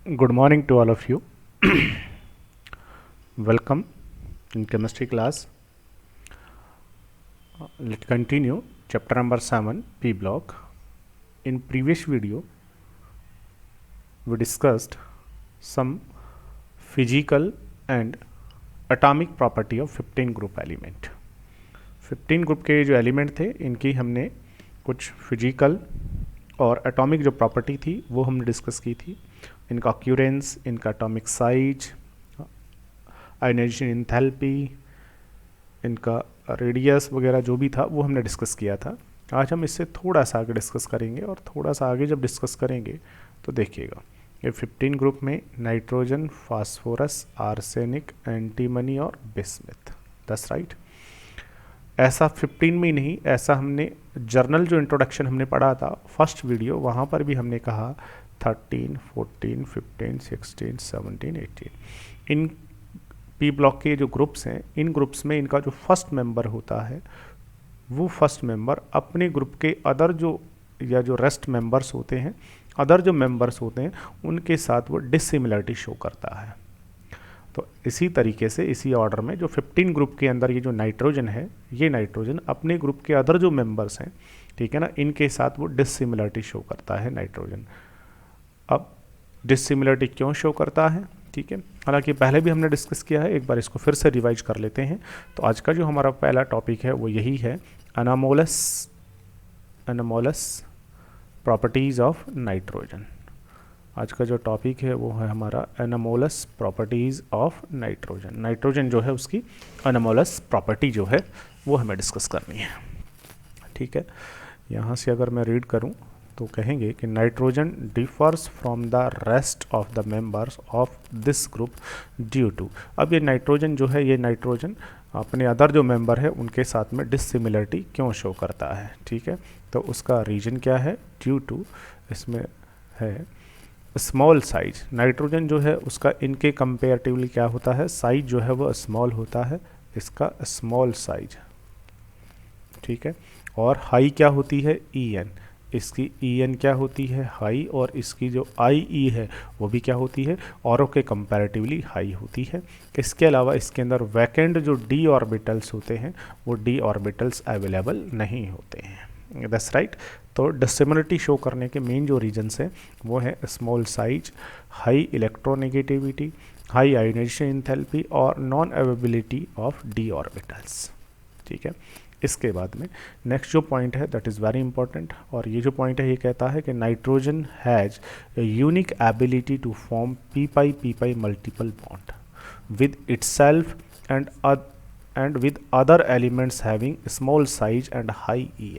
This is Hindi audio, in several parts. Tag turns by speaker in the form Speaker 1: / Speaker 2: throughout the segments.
Speaker 1: Good morning to all of you. Welcome in chemistry class. Let's continue chapter number 7 P block. In previous video we discussed some physical and atomic property of 15 group element. 15 group के जो एलिमेंट थे इनकी हमने कुछ फिजिकल और एटॉमिक जो प्रॉपर्टी थी वो हमने डिस्कस की थी. इनका ऑक्यूरेंस, इनका एटॉमिक साइज, आयनाइजेशन एंथैल्पी, इनका रेडियस वगैरह जो भी था वो हमने डिस्कस किया था. आज हम इससे थोड़ा सा आगे डिस्कस करेंगे और थोड़ा सा आगे जब डिस्कस करेंगे तो देखिएगा ये 15 ग्रुप में नाइट्रोजन, फास्फोरस, आर्सेनिक, एंटीमनी और बिस्मथ. That's right. ऐसा 15 में ही नहीं, ऐसा हमने जर्नल जो इंट्रोडक्शन हमने पढ़ा था फर्स्ट वीडियो, वहाँ पर भी हमने कहा 13, 14, 15, 16, 17, 18. इन पी ब्लॉक के जो ग्रुप्स हैं, इन ग्रुप्स में इनका जो फर्स्ट मेंबर होता है वो फर्स्ट मेंबर अपने ग्रुप के अदर जो या जो रेस्ट मेंबर्स होते हैं, अदर जो मेंबर्स होते हैं उनके साथ वो डिसिमिलरिटी शो करता है. तो इसी तरीके से इसी ऑर्डर में जो 15 ग्रुप के अंदर ये जो नाइट्रोजन है, ये नाइट्रोजन अपने ग्रुप के अदर जो मेंबर्स हैं, ठीक है ना, इनके साथ वो डिसिमिलरिटी शो करता है नाइट्रोजन. अब डिसिमिलरिटी क्यों शो करता है, ठीक है, हालांकि पहले भी हमने डिस्कस किया है, एक बार इसको फिर से रिवाइज कर लेते हैं. तो आज का जो हमारा पहला टॉपिक है वो यही है, अनोमोलस प्रॉपर्टीज़ ऑफ नाइट्रोजन. आज का जो टॉपिक है वो है हमारा anomalous properties of nitrogen. Nitrogen जो है उसकी एनोमोलस प्रॉपर्टी जो है वो हमें डिस्कस करनी है. ठीक है, यहाँ से अगर मैं रीड करूँ तो कहेंगे कि nitrogen differs from the rest of the members of this group due to. अब ये नाइट्रोजन जो है, ये नाइट्रोजन अपने अदर जो मेंबर है उनके साथ में डिसिमिलरिटी क्यों शो करता है, ठीक है, तो उसका रीजन क्या है, ड्यू टू, इसमें है स्मॉल साइज. नाइट्रोजन जो है उसका इनके कंपेरेटिवली क्या होता है, साइज जो है वो स्मॉल होता है, इसका स्मॉल साइज, ठीक है. और हाई क्या होती है, ई इसकी ई क्या होती है, हाई, और इसकी जो आई है वो भी क्या होती है, औरों के कंपैरेटिवली हाई होती है. इसके अलावा इसके अंदर वैकेंट जो डी ऑर्बिटल्स होते हैं वो डी ऑर्बिटल्स अवेलेबल नहीं होते हैं. That's right. तो डिसिमिलरिटी शो करने के मेन जो रीजन्स हैं वो है small size, high electronegativity, high ionisation enthalpy और non availability of d orbitals. ठीक है, इसके बाद में नेक्स्ट जो पॉइंट है दैट इज़ वेरी इंपॉर्टेंट, और ये जो पॉइंट है ये कहता है कि nitrogen has a unique ability to form p pi multiple bond with itself and with other elements having small size and high E.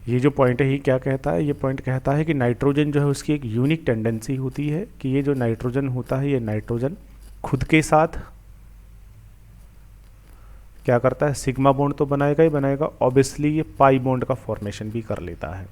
Speaker 1: ये जो पॉइंट है ये क्या कहता है, ये पॉइंट कहता है कि नाइट्रोजन जो है उसकी एक यूनिक टेंडेंसी होती है कि ये जो नाइट्रोजन होता है, ये नाइट्रोजन खुद के साथ क्या करता है, सिग्मा बॉन्ड तो बनाएगा ही बनाएगा, ऑब्वियसली ये पाई बॉन्ड का फॉर्मेशन भी कर लेता है.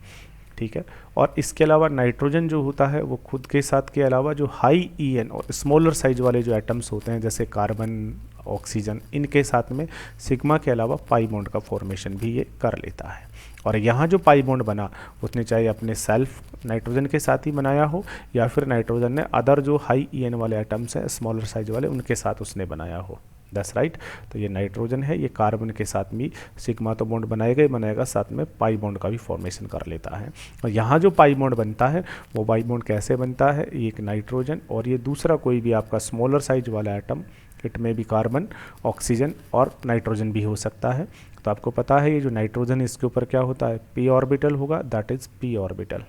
Speaker 1: ठीक है, और इसके अलावा नाइट्रोजन जो होता है वो खुद के साथ के अलावा जो हाई ई और स्मॉलर साइज वाले जो एटम्स होते हैं जैसे कार्बन, ऑक्सीजन, इनके साथ में सिग्मा के अलावा पाई बॉन्ड का फॉर्मेशन भी ये कर लेता है. और यहाँ जो पाई बॉन्ड बना उसने चाहे अपने सेल्फ नाइट्रोजन के साथ ही बनाया हो या फिर नाइट्रोजन ने अदर जो हाई ई वाले एटम्स हैं स्मॉलर साइज वाले उनके साथ उसने बनाया हो. That's right. तो ये नाइट्रोजन है, ये कार्बन के साथ भी सिग्मा तो बॉन्ड बनाएगा ही बनाएगा, साथ में पाई बॉन्ड का भी फॉर्मेशन कर लेता है. और यहाँ जो पाई बॉन्ड बनता है वो पाई बॉन्ड कैसे बनता है, एक नाइट्रोजन और ये दूसरा कोई भी आपका स्मॉलर साइज वाला एटम, इट में भी कार्बन, ऑक्सीजन और नाइट्रोजन भी हो सकता है. तो आपको पता है ये जो नाइट्रोजन है इसके ऊपर क्या होता है, पी ऑर्बिटल होगा, दैट इज़ पी ऑर्बिटल.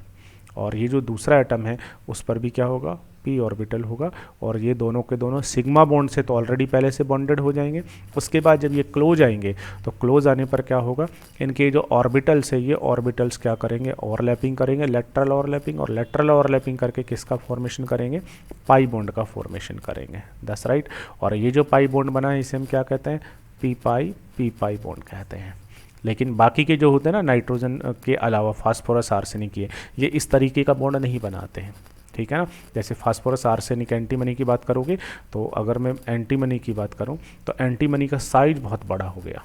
Speaker 1: और ये जो दूसरा एटम है उस पर भी क्या होगा, पी ऑर्बिटल होगा. और ये दोनों के दोनों सिग्मा बॉन्ड से तो ऑलरेडी पहले से बॉन्डेड हो जाएंगे. उसके बाद जब ये क्लोज आएंगे तो क्लोज आने पर क्या होगा, इनके जो ऑर्बिटल्स है ये ऑर्बिटल्स क्या करेंगे, ओवरलैपिंग करेंगे, लेटरल ओवरलैपिंग, और लेटरल ओवरलैपिंग करके किसका फॉर्मेशन करेंगे, पाई बॉन्ड का फॉर्मेशन करेंगे. That's right. और ये जो पाई बॉन्ड बना है इसे हम क्या कहते हैं, पी पाई बॉन्ड कहते हैं. लेकिन बाकी के जो होते हैं ना नाइट्रोजन के अलावा फास्फोरस, आर्सेनिक, ये इस तरीके का बॉन्ड नहीं बनाते हैं. ठीक है ना, जैसे फास्फोरस, आर्सेनिक, एंटीमनी की बात करोगे तो अगर मैं एंटीमनी की बात करूं तो एंटीमनी का साइज बहुत बड़ा हो गया.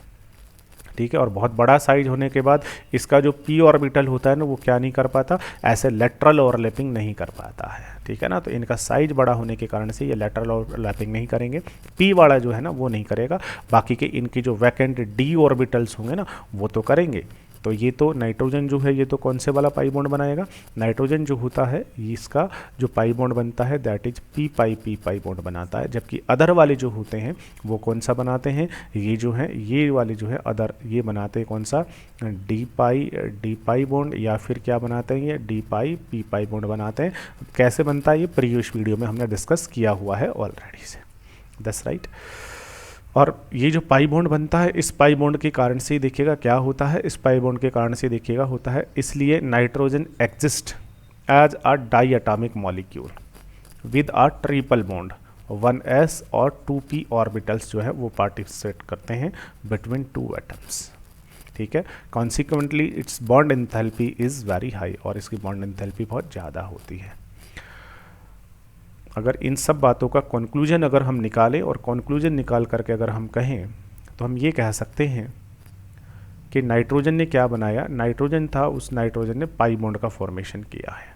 Speaker 1: ठीक है। और बहुत बड़ा साइज होने के बाद इसका जो p ऑर्बिटल होता है ना वो क्या नहीं कर पाता, ऐसे लेटरल ओवरलैपिंग नहीं कर पाता है, ठीक है ना। तो इनका साइज बड़ा होने के कारण से ये लेटरल ओवरलैपिंग नहीं करेंगे, p वाला जो है ना वो नहीं करेगा, बाकी के इनकी जो वैकेंट d ऑर्बिटल्स होंगे ना वो तो करेंगे। तो ये तो नाइट्रोजन जो है ये तो कौन से वाला पाई बॉन्ड बनाएगा, नाइट्रोजन जो होता है इसका जो पाई बॉन्ड बनता है that is p pi bond बनाता है, जबकि अदर वाले जो होते हैं वो कौन सा बनाते हैं, ये जो है ये वाले जो है अदर ये बनाते हैं कौन सा, डी पाई बॉन्ड, या फिर क्या बनाते हैं ये डी पाई p पाई बॉन्ड बनाते हैं। कैसे बनता है ये प्रीवियस वीडियो में हमने डिस्कस किया हुआ है ऑलरेडी से, दैट्स राइट। और ये जो पाई बॉन्ड बनता है इस पाई बॉन्ड के कारण से देखिएगा क्या होता है, इस पाई बॉन्ड के कारण से देखिएगा होता है, इसलिए nitrogen exist as a diatomic molecule with a triple bond 1s और 2p ऑर्बिटल्स जो है वो पार्टिसिपेट करते हैं बिटवीन टू एटम्स, ठीक है। Consequently it's bond enthalpy is very high, और इसकी बॉन्ड एंथैल्पी बहुत ज़्यादा होती है। अगर इन सब बातों का कंक्लूजन अगर हम निकालें और कंक्लूजन निकाल करके अगर हम कहें तो हम ये कह सकते हैं कि नाइट्रोजन ने क्या बनाया, नाइट्रोजन था उस नाइट्रोजन ने पाई बॉन्ड का फॉर्मेशन किया है,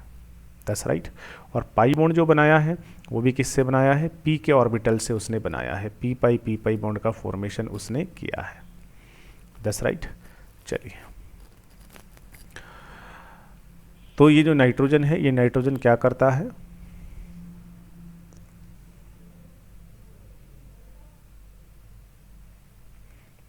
Speaker 1: दैट्स राइट। और पाई बॉन्ड जो बनाया है वो भी किससे बनाया है, p के ऑर्बिटल से उसने बनाया है, p पाई बॉन्ड का फॉर्मेशन उसने किया है, दैट्स राइट। चलिए तो ये जो नाइट्रोजन है ये नाइट्रोजन क्या करता है,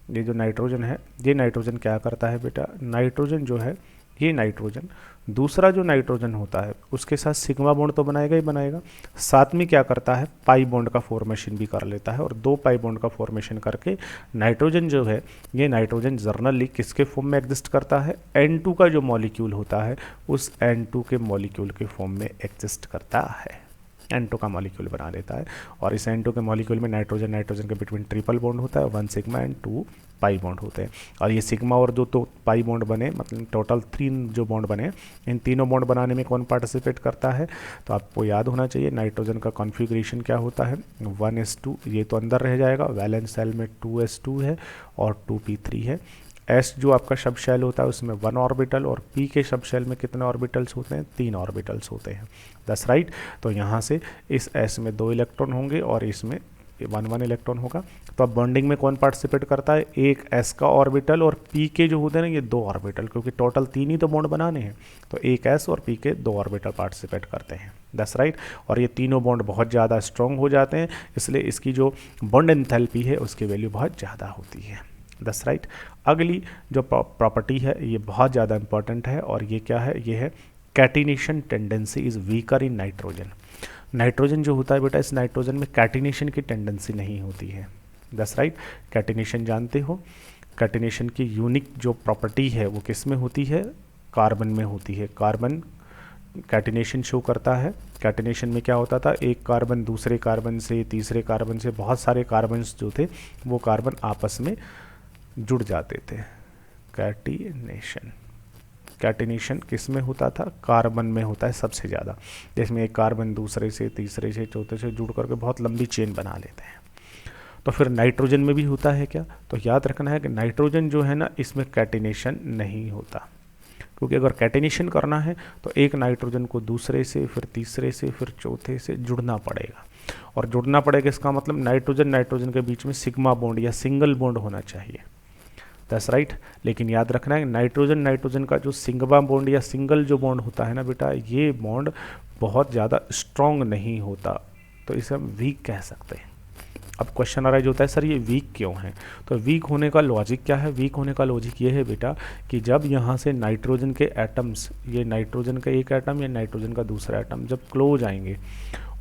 Speaker 1: ये जो नाइट्रोजन है ये नाइट्रोजन क्या करता है बेटा, नाइट्रोजन जो है ये नाइट्रोजन दूसरा जो नाइट्रोजन होता है उसके साथ सिग्मा बॉन्ड तो बनाएगा ही बनाएगा, साथ में क्या करता है पाई बॉन्ड का फॉर्मेशन भी कर लेता है, और दो पाई बॉन्ड का फॉर्मेशन करके नाइट्रोजन जो है ये नाइट्रोजन जर्नली किसके फॉर्म में एग्जिस्ट करता है, N2 का जो मॉलिक्यूल होता है उस N2 के मॉलिक्यूल के फॉर्म में एग्जिस्ट करता है, N2 का मॉलिक्यूल बना लेता है। और इस N2 के मॉलिक्यूल में नाइट्रोजन के बिटवीन ट्रिपल बॉन्ड होता है, 1 सिग्मा एंड 2 पाई बॉन्ड होते हैं। और ये सिग्मा और दो तो पाई बॉन्ड बने, मतलब टोटल 3 जो बॉन्ड बने, इन तीनों बॉन्ड बनाने में कौन पार्टिसिपेट करता है, तो आपको याद होना चाहिए नाइट्रोजन का कॉन्फ़िगरेशन क्या होता है, 1s2, ये तो अंदर रह जाएगा, वैलेंस शेल में 2s2 है और 2p3 है। S जो आपका शब शेल होता है उसमें 1 ऑर्बिटल, और P के शब शेल में कितने ऑर्बिटल्स होते हैं, 3 ऑर्बिटल्स होते हैं, दैट्स राइट। तो यहाँ से इस S में 2 इलेक्ट्रॉन होंगे और इसमें 1 इलेक्ट्रॉन होगा। तो अब बॉन्डिंग में कौन पार्टिसिपेट करता है, एक S का ऑर्बिटल और P के जो होते हैं ना ये 2 ऑर्बिटल, क्योंकि टोटल 3 ही तो बॉन्ड बनाने हैं, तो एक S और P के 2 ऑर्बिटल पार्टिसिपेट करते हैं, दैट्स राइट। और ये तीनों बॉन्ड बहुत ज़्यादा स्ट्रॉन्ग हो जाते हैं, इसलिए इसकी जो बॉन्ड एंथैल्पी है उसकी वैल्यू बहुत ज़्यादा होती है, दैट्स राइट। अगली जो प्रॉपर्टी है ये बहुत ज़्यादा इंपॉर्टेंट है, और ये क्या है, ये है catenation tendency is weaker in nitrogen. Nitrogen जो होता है बेटा इस नाइट्रोजन में कैटिनेशन की टेंडेंसी नहीं होती है, दैट्स राइट। कैटिनेशन जानते हो, कैटिनेशन की यूनिक जो प्रॉपर्टी है वो किस में होती है, कार्बन में होती है। कार्बन कैटिनेशन शो करता है, कैटिनेशन में क्या होता था, एक कार्बन दूसरे कार्बन से, तीसरे कार्बन से, बहुत सारे कार्बन्स जो थे वो कार्बन आपस में जुड़ जाते थे। कैटिनेशन किस में होता था, कार्बन में होता है सबसे ज़्यादा, जिसमें एक कार्बन दूसरे से, तीसरे से, चौथे से जुड़ करके बहुत लंबी चेन बना लेते हैं। तो फिर नाइट्रोजन में भी होता है क्या, तो याद रखना है कि नाइट्रोजन जो है ना इसमें कैटिनेशन नहीं होता, क्योंकि अगर कैटिनेशन करना है तो एक नाइट्रोजन को दूसरे से, फिर तीसरे से, फिर चौथे से जुड़ना पड़ेगा, और जुड़ना पड़ेगा इसका मतलब नाइट्रोजन के बीच में सिग्मा बॉन्ड या सिंगल बॉन्ड होना चाहिए, दैट्स राइट। लेकिन याद रखना है नाइट्रोजन का जो सिग्मा बॉन्ड या सिंगल जो बॉन्ड होता है ना बेटा, ये बॉन्ड बहुत ज़्यादा स्ट्रॉन्ग नहीं होता, तो इसे हम वीक कह सकते हैं। अब क्वेश्चन अराइज होता है सर ये वीक क्यों है, तो वीक होने का लॉजिक क्या है, वीक होने का लॉजिक ये है बेटा कि जब यहाँ से नाइट्रोजन के एटम्स, ये नाइट्रोजन का एक एटम या नाइट्रोजन का दूसरा एटम जब क्लोज आएंगे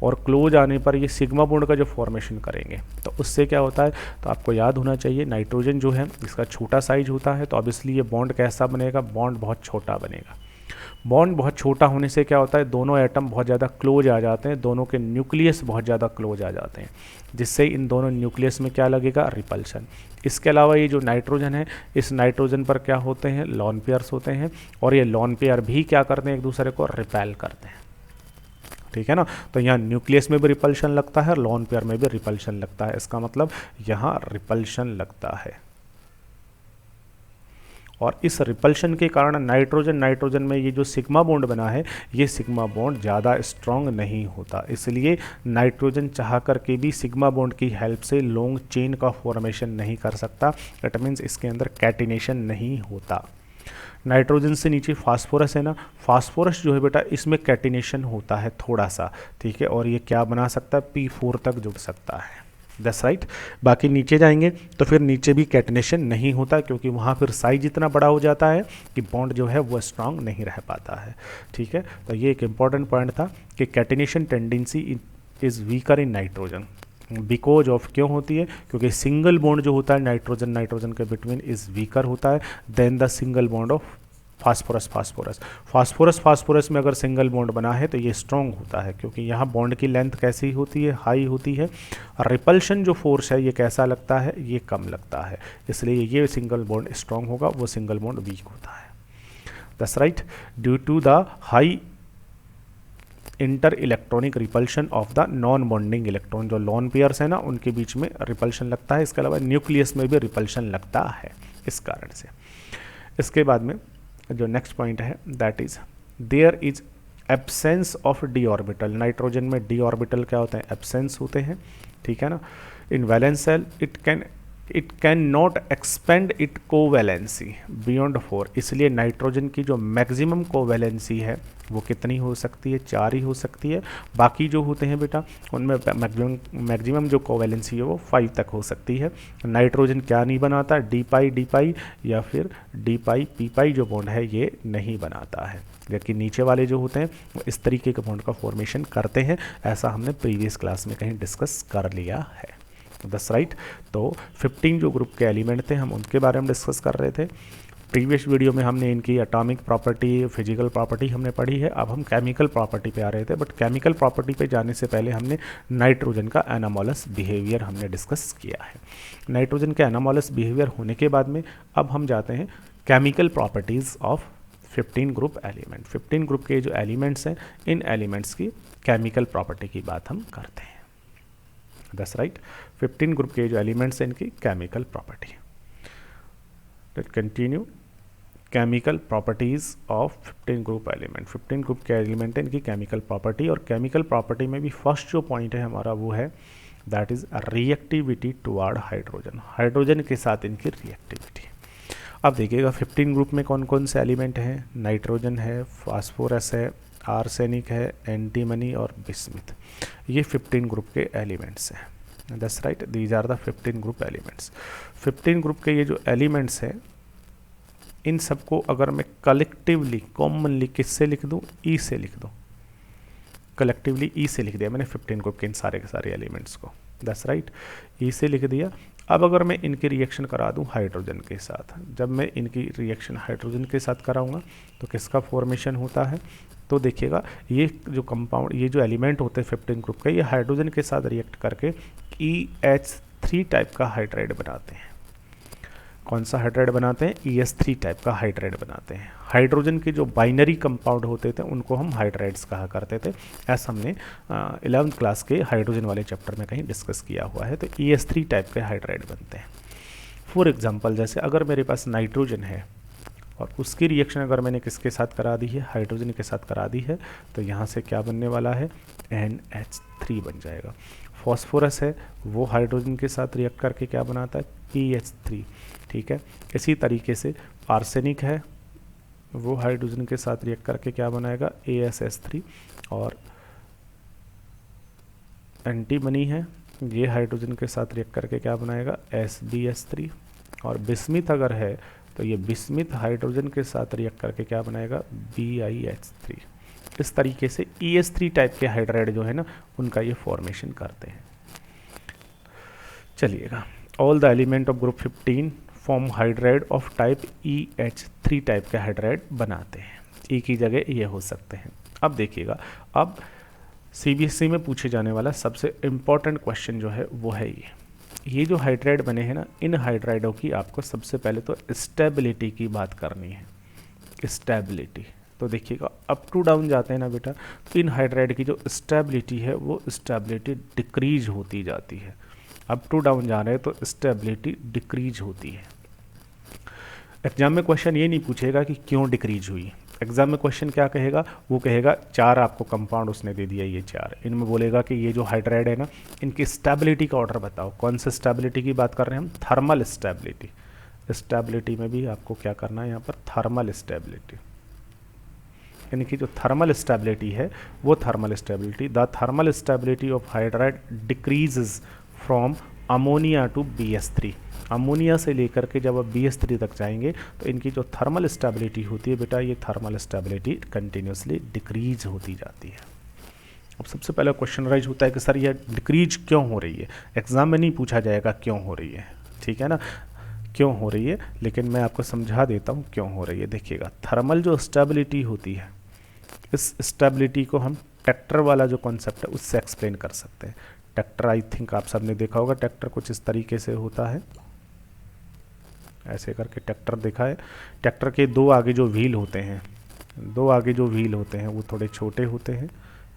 Speaker 1: और क्लोज आने पर ये सिग्मा बॉन्ड का जो फॉर्मेशन करेंगे तो उससे क्या होता है, तो आपको याद होना चाहिए नाइट्रोजन जो है इसका छोटा साइज होता है, तो ऑब्वियसली ये बॉन्ड कैसा बनेगा, बॉन्ड बहुत छोटा बनेगा। बॉन्ड बहुत छोटा होने से क्या होता है, दोनों एटम बहुत ज़्यादा क्लोज आ जाते हैं, दोनों के न्यूक्लियस बहुत ज़्यादा क्लोज आ जाते हैं, जिससे इन दोनों न्यूक्लियस में क्या लगेगा, रिपल्शन। इसके अलावा ये जो नाइट्रोजन है इस नाइट्रोजन पर क्या होते हैं, लॉन पेयर्स होते हैं, और ये लॉन पेयर भी क्या करते हैं, एक दूसरे को रिपेल करते हैं, ठीक है ना। तो यहाँ न्यूक्लियस में भी रिपल्शन लगता है, लॉन पेयर में भी रिपल्शन लगता है, इसका मतलब यहाँ रिपल्शन लगता है, और इस रिपल्शन के कारण नाइट्रोजन में ये जो सिग्मा बॉन्ड बना है, ये सिग्मा बॉन्ड ज़्यादा स्ट्रॉन्ग नहीं होता, इसलिए नाइट्रोजन चाह करके भी सिग्मा बॉन्ड की हेल्प से लॉन्ग चेन का फॉर्मेशन नहीं कर सकता। दैट मीन्स इसके अंदर कैटिनेशन नहीं होता। नाइट्रोजन से नीचे फास्फोरस है ना, फास्फोरस जो है बेटा इसमें कैटिनेशन होता है थोड़ा सा, ठीक है, और ये क्या बना सकता है, P4 तक जुड़ सकता है। That's right. बाकी नीचे जाएंगे तो फिर नीचे भी कैटिनेशन नहीं होता, क्योंकि वहाँ फिर साइज इतना बड़ा हो जाता है कि बॉन्ड जो है वो स्ट्रांग नहीं रह पाता है, ठीक है। तो ये एक इंपॉर्टेंट पॉइंट था कि catenation tendency is weaker in nitrogen. Because of क्यों होती है, क्योंकि सिंगल बॉन्ड जो होता है नाइट्रोजन के बिटवीन इज़ वीकर होता है then the single bond of phosphorus में अगर सिंगल बॉन्ड बना है तो ये स्ट्रॉन्ग होता है, क्योंकि यहाँ बॉन्ड की लेंथ कैसी होती है, हाई होती है। रिपल्शन जो फोर्स है ये कैसा लगता है, ये कम लगता है, इसलिए ये सिंगल बॉन्ड स्ट्रॉन्ग होगा, वो सिंगल बॉन्ड वीक होता है। That's right. Due to the high inter electronic repulsion of the non bonding electron, जो लॉन पेयर्स है ना उनके बीच में रिपल्शन लगता है। इसके अलावा न्यूक्लियस में भी रिपल्शन लगता है इस कारण से। इसके बाद में जो नेक्स्ट पॉइंट है that is there is absence of D orbital. Nitrogen में डी ऑर्बिटल क्या होते हैं, एब्सेंस होते हैं, ठीक है ना। In valence shell it can not expand it covalency beyond 4, इसलिए नाइट्रोजन की जो मैक्सिमम कोवैलेंसी है वो कितनी हो सकती है, 4 ही हो सकती है। बाकी जो होते हैं बेटा उनमें मैक्सिमम जो कोवैलेंसी है वो 5 तक हो सकती है। नाइट्रोजन क्या नहीं बनाता, डी पाई या फिर डी पाई पी पाई जो बॉन्ड है ये नहीं बनाता है, जबकि नीचे वाले जो होते हैं वो इस तरीके के बॉन्ड का फॉर्मेशन करते हैं। ऐसा हमने प्रीवियस क्लास में कहीं डिस्कस कर लिया है। That's right. तो 15 जो ग्रुप के एलिमेंट थे हम उनके बारे में डिस्कस कर रहे थे। प्रीवियस वीडियो में हमने इनकी एटॉमिक प्रॉपर्टी, फिजिकल प्रॉपर्टी हमने पढ़ी है। अब हम केमिकल प्रॉपर्टी पे आ रहे थे, बट केमिकल प्रॉपर्टी पे जाने से पहले हमने नाइट्रोजन का एनामोलस बिहेवियर हमने डिस्कस किया है। नाइट्रोजन के एनामोलस बिहेवियर होने के बाद में अब हम जाते हैं chemical properties of 15 group element. 15 group के जो एलिमेंट्स हैं इन एलिमेंट्स की केमिकल प्रॉपर्टी की बात हम करते हैं। That's right. 15 ग्रुप के जो एलिमेंट्स हैं इनकी chemical property. Let's continue. Chemical properties of 15 group element. 15 group के एलिमेंट है इनकी केमिकल प्रॉपर्टी, और केमिकल प्रॉपर्टी में भी फर्स्ट जो पॉइंट है हमारा वो है that is reactivity toward hydrogen. Hydrogen के साथ इनकी रिएक्टिविटी। अब देखिएगा 15 ग्रुप में कौन कौन से एलिमेंट हैं, नाइट्रोजन है, फास्फोरस है, आर्सेनिक है, एंटीमनी और बिस्मिथ। ये 15 ग्रुप के एलिमेंट्स हैं। That's right, these are the 15 group elements. 15 group के ये जो एलिमेंट्स हैं इन सबको अगर मैं कलेक्टिवली कॉमनली किससे लिख दूं, ई से लिख दूं। कलेक्टिवली ई से लिख दिया मैंने 15 ग्रुप के इन सारे के सारे एलिमेंट्स को। दैट्स राइट, ई से लिख दिया। अब अगर मैं इनकी रिएक्शन करा दूं हाइड्रोजन के साथ, जब मैं इनकी रिएक्शन हाइड्रोजन के साथ कराऊंगा तो किसका फॉर्मेशन होता है, तो देखिएगा ये जो कंपाउंड, ये जो एलिमेंट होते हैं 15 ग्रुप के, ये हाइड्रोजन के साथ रिएक्ट करके EH3 टाइप का हाइड्राइड बनाते हैं। कौन सा हाइड्राइड बनाते हैं, EH3 टाइप का हाइड्राइड बनाते हैं। हाइड्रोजन के जो बाइनरी कंपाउंड होते थे उनको हम हाइड्राइड्स कहा करते थे। ऐसा हमने 11th क्लास के हाइड्रोजन वाले चैप्टर में कहीं डिस्कस किया हुआ है। तो EH3 टाइप के हाइड्राइड बनते हैं। फॉर एग्जांपल, जैसे अगर मेरे पास नाइट्रोजन है और उसकी रिएक्शन अगर मैंने किसके साथ करा दी है, हाइड्रोजन के साथ करा दी है, तो यहाँ से क्या बनने वाला है, NH3 बन जाएगा। फॉस्फोरस है वो हाइड्रोजन के साथ रिएक्ट करके क्या बनाता है, PH3, ठीक है। इसी तरीके से आर्सेनिक है वो हाइड्रोजन के साथ रिएक्ट करके क्या बनाएगा, ASS3, और एंटीमनी है ये हाइड्रोजन के साथ रिएक्ट करके क्या बनाएगा, SbS3, और बिस्मिथ अगर है तो ये बिस्मिथ हाइड्रोजन के साथ रिएक्ट करके क्या बनाएगा, BiH3। इस तरीके से EH3 टाइप के हाइड्राइड जो है ना उनका ये फॉर्मेशन करते हैं। चलिएगा, all the element of group 15 form hydride of type EH3 type के हाइड्राइड बनाते हैं। ई की जगह ये हो सकते हैं। अब देखिएगा, अब CBSE में पूछे जाने वाला सबसे इम्पॉर्टेंट क्वेश्चन जो है वो है ये जो हाइड्राइड बने हैं ना, इन हाइड्राइडों की आपको सबसे पहले तो स्टेबिलिटी की बात करनी है। स्टेबिलिटी तो देखिएगा अप टू डाउन जाते हैं ना बेटा, तो इन हाइड्राइड की जो स्टेबिलिटी है वो स्टेबिलिटी डिक्रीज होती जाती है। अप टू डाउन जा रहे हैं तो स्टेबिलिटी डिक्रीज होती है। एग्जाम में क्वेश्चन ये नहीं पूछेगा कि क्यों डिक्रीज हुई। एग्जाम में क्वेश्चन क्या कहेगा, वो कहेगा 4 आपको कंपाउंड उसने दे दिया, ये 4, इनमें बोलेगा कि ये जो हाइड्राइड है ना, इनकी स्टेबिलिटी का ऑर्डर बताओ। कौन सा स्टेबिलिटी की बात कर रहे हैं हम, थर्मल स्टेबिलिटी। स्टेबिलिटी में भी आपको क्या करना है यहाँ पर, थर्मल स्टेबिलिटी, यानी कि जो थर्मल स्टेबिलिटी है वो thermal stability, the thermal stability of hydride decreases from ammonia to BS3। Ammonia से लेकर के जब आप BS3 तक जाएंगे तो इनकी जो थर्मल स्टेबिलिटी होती है बेटा, ये थर्मल स्टेबिलिटी कंटिन्यूसली डिक्रीज होती जाती है। अब सबसे पहला क्वेश्चन राइज होता है कि सर ये डिक्रीज क्यों हो रही है। एग्जाम में नहीं पूछा जाएगा क्यों हो रही है, ठीक है ना, क्यों हो रही है, लेकिन मैं आपको समझा देता हूँ क्यों हो रही है। देखिएगा, थर्मल जो स्टेबिलिटी होती है, इस स्टेबिलिटी को हम टेक्टर वाला जो कॉन्सेप्ट है उससे एक्सप्लेन कर सकते हैं। टेक्टर आई थिंक आप सबने देखा होगा, टेक्टर कुछ इस तरीके से होता है, ऐसे करके टेक्टर देखा है। टेक्टर के 2 आगे जो व्हील होते हैं, 2 आगे जो व्हील होते हैं वो थोड़े छोटे होते हैं,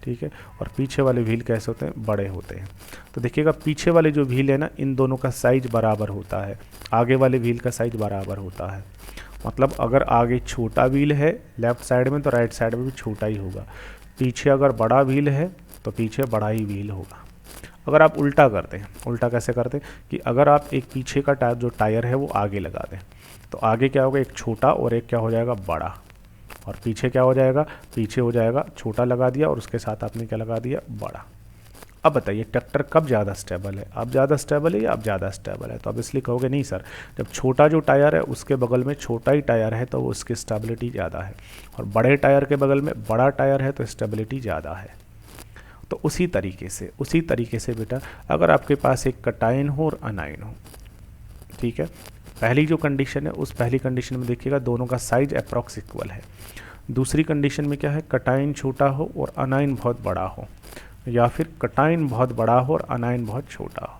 Speaker 1: ठीक है, और पीछे वाले व्हील कैसे होते हैं, बड़े होते हैं। तो देखिएगा पीछे वाले जो व्हील है ना, इन दोनों का साइज बराबर होता है, आगे वाले व्हील का साइज बराबर होता है। मतलब अगर आगे छोटा व्हील है लेफ्ट साइड में तो राइट साइड में भी छोटा ही होगा, पीछे अगर बड़ा व्हील है तो पीछे बड़ा ही व्हील होगा। अगर आप उल्टा करते हैं, उल्टा कैसे करते हैं कि अगर आप एक पीछे का टायर जो टायर है वो आगे लगा दें तो आगे क्या होगा, एक छोटा और एक क्या हो जाएगा, बड़ा, और पीछे क्या हो जाएगा, पीछे हो जाएगा छोटा लगा दिया और उसके साथ आपने क्या लगा दिया, बड़ा। अब बताइए ट्रैक्टर कब ज़्यादा स्टेबल है, अब ज़्यादा स्टेबल है या अब ज़्यादा स्टेबल है। तो अब इसलिए कहोगे नहीं सर, जब छोटा जो टायर है उसके बगल में छोटा ही टायर है तो उसकी स्टेबिलिटी ज़्यादा है, और बड़े टायर के बगल में बड़ा टायर है तो स्टेबिलिटी ज़्यादा है। तो उसी तरीके से बेटा अगर आपके पास एक कटायन हो और अनायन हो, ठीक है, पहली जो कंडीशन है उस पहली कंडीशन में देखिएगा दोनों का साइज अप्रॉक्स इक्वल है। दूसरी कंडीशन में क्या है, कटायन छोटा हो और अनायन बहुत बड़ा हो, या फिर कटायन बहुत बड़ा हो और अनायन बहुत छोटा हो।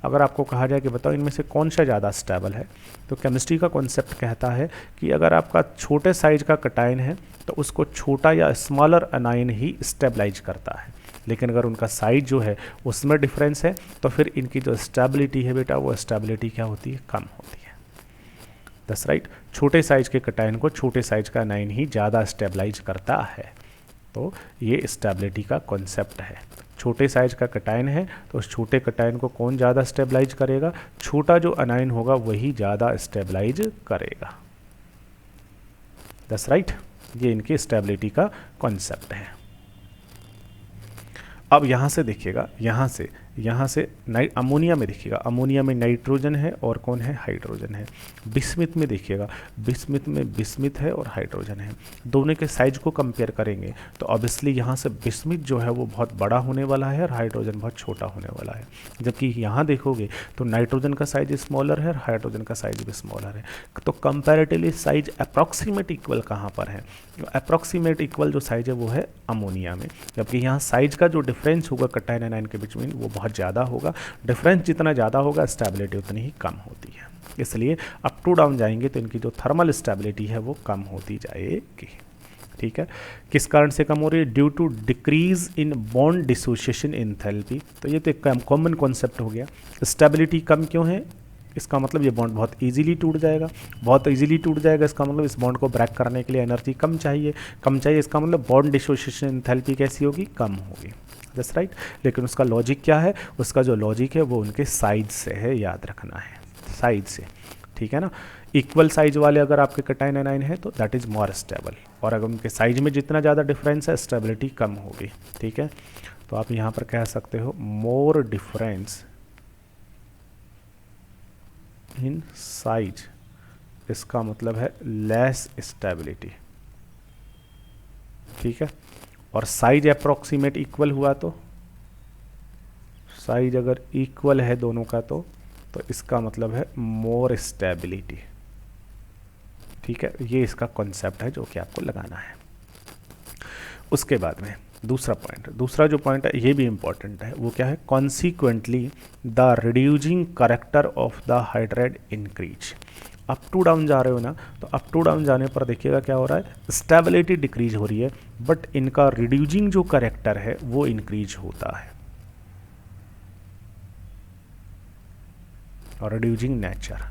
Speaker 1: अगर आपको कहा जाए कि बताओ इनमें से कौन सा ज़्यादा स्टेबल है, तो केमिस्ट्री का कॉन्सेप्ट कहता है कि अगर आपका छोटे साइज का कटायन है तो उसको छोटा या स्मॉलर अनायन ही स्टेबलाइज करता है, लेकिन अगर उनका साइज जो है उसमें डिफरेंस है तो फिर इनकी जो स्टेबिलिटी है बेटा वो स्टेबिलिटी क्या होती है, कम होती है। दैट्स राइट, छोटे साइज के कटायन को छोटे साइज का अनायन ही ज़्यादा स्टेबलाइज करता है। तो ये स्टेबिलिटी का कॉन्सेप्ट है। छोटे साइज का कटायन है तो उस छोटे कटायन को कौन ज़्यादा स्टेबलाइज करेगा, छोटा जो अनायन होगा वही ज़्यादा स्टेबलाइज करेगा। दैट्स राइट, ये इनकी स्टेबिलिटी का कॉन्सेप्ट है। अब यहाँ से देखिएगा, यहाँ से अमोनिया में देखिएगा, अमोनिया में नाइट्रोजन है और कौन है, हाइड्रोजन है। बिस्मिथ में देखिएगा, बिस्मिथ में बिस्मिथ है और हाइड्रोजन है। दोनों के साइज को कंपेयर करेंगे तो ऑब्वियसली यहाँ से बिस्मिथ जो है वो बहुत बड़ा होने वाला है और हाइड्रोजन बहुत छोटा होने वाला है। जबकि यहाँ देखोगे तो नाइट्रोजन का साइज स्मॉलर है और हाइड्रोजन का साइज भी स्मॉलर है। तो कंपैरेटिवली साइज अप्रॉक्सीमेट इक्वल कहाँ पर है, अप्रॉक्सीमेट इक्वल जो साइज है वो है अमोनिया में। जबकि यहाँ साइज का जो डिफरेंस होगा कटायन एनायन के बीच में वो बहुत ज़्यादा होगा। डिफरेंस जितना ज़्यादा होगा स्टेबिलिटी उतनी ही कम होती है, इसलिए अप टू डाउन जाएंगे तो इनकी जो थर्मल स्टेबिलिटी है वो कम होती जाएगी। ठीक है, किस कारण से कम हो रही है, due to decrease in bond dissociation enthalpy. तो ये तो एक कॉमन कॉन्सेप्ट हो गया। स्टेबिलिटी कम क्यों है, इसका मतलब ये बॉन्ड बहुत इजीली टूट जाएगा, बहुत इजीली टूट जाएगा। इसका मतलब इस बॉन्ड को ब्रेक करने के लिए एनर्जी कम चाहिए, इसका मतलब बॉन्ड डिसोसिएशन एंथैल्पी कैसी होगी, कम होगी। That's right. लेकिन उसका लॉजिक क्या है, उसका जो लॉजिक है वो उनके साइज से है, याद रखना है, साइज से। ठीक है ना, इक्वल साइज वाले अगर आपके कटायन एनायन है तो दैट इज़ मोर स्टेबल, और अगर उनके साइज में जितना ज़्यादा डिफरेंस है स्टेबिलिटी कम होगी। ठीक है, तो आप यहाँ पर कह सकते हो मोर डिफरेंस इन साइज, इसका मतलब है लेस स्टेबिलिटी। ठीक है, और साइज अप्रॉक्सीमेट इक्वल हुआ तो, साइज अगर इक्वल है दोनों का तो इसका मतलब है मोर स्टेबिलिटी। ठीक है, ये इसका कॉन्सेप्ट है जो कि आपको लगाना है। उसके बाद में दूसरा जो पॉइंट है ये भी इंपॉर्टेंट है, वो क्या है, consequently the reducing character of the hydride increase. Up to down जा रहे हो ना, तो अप टू डाउन जाने पर देखिएगा क्या हो रहा है, स्टेबिलिटी डिक्रीज हो रही है, बट इनका रिड्यूसिंग जो करेक्टर है वो इंक्रीज होता है, और रिड्यूसिंग नेचर।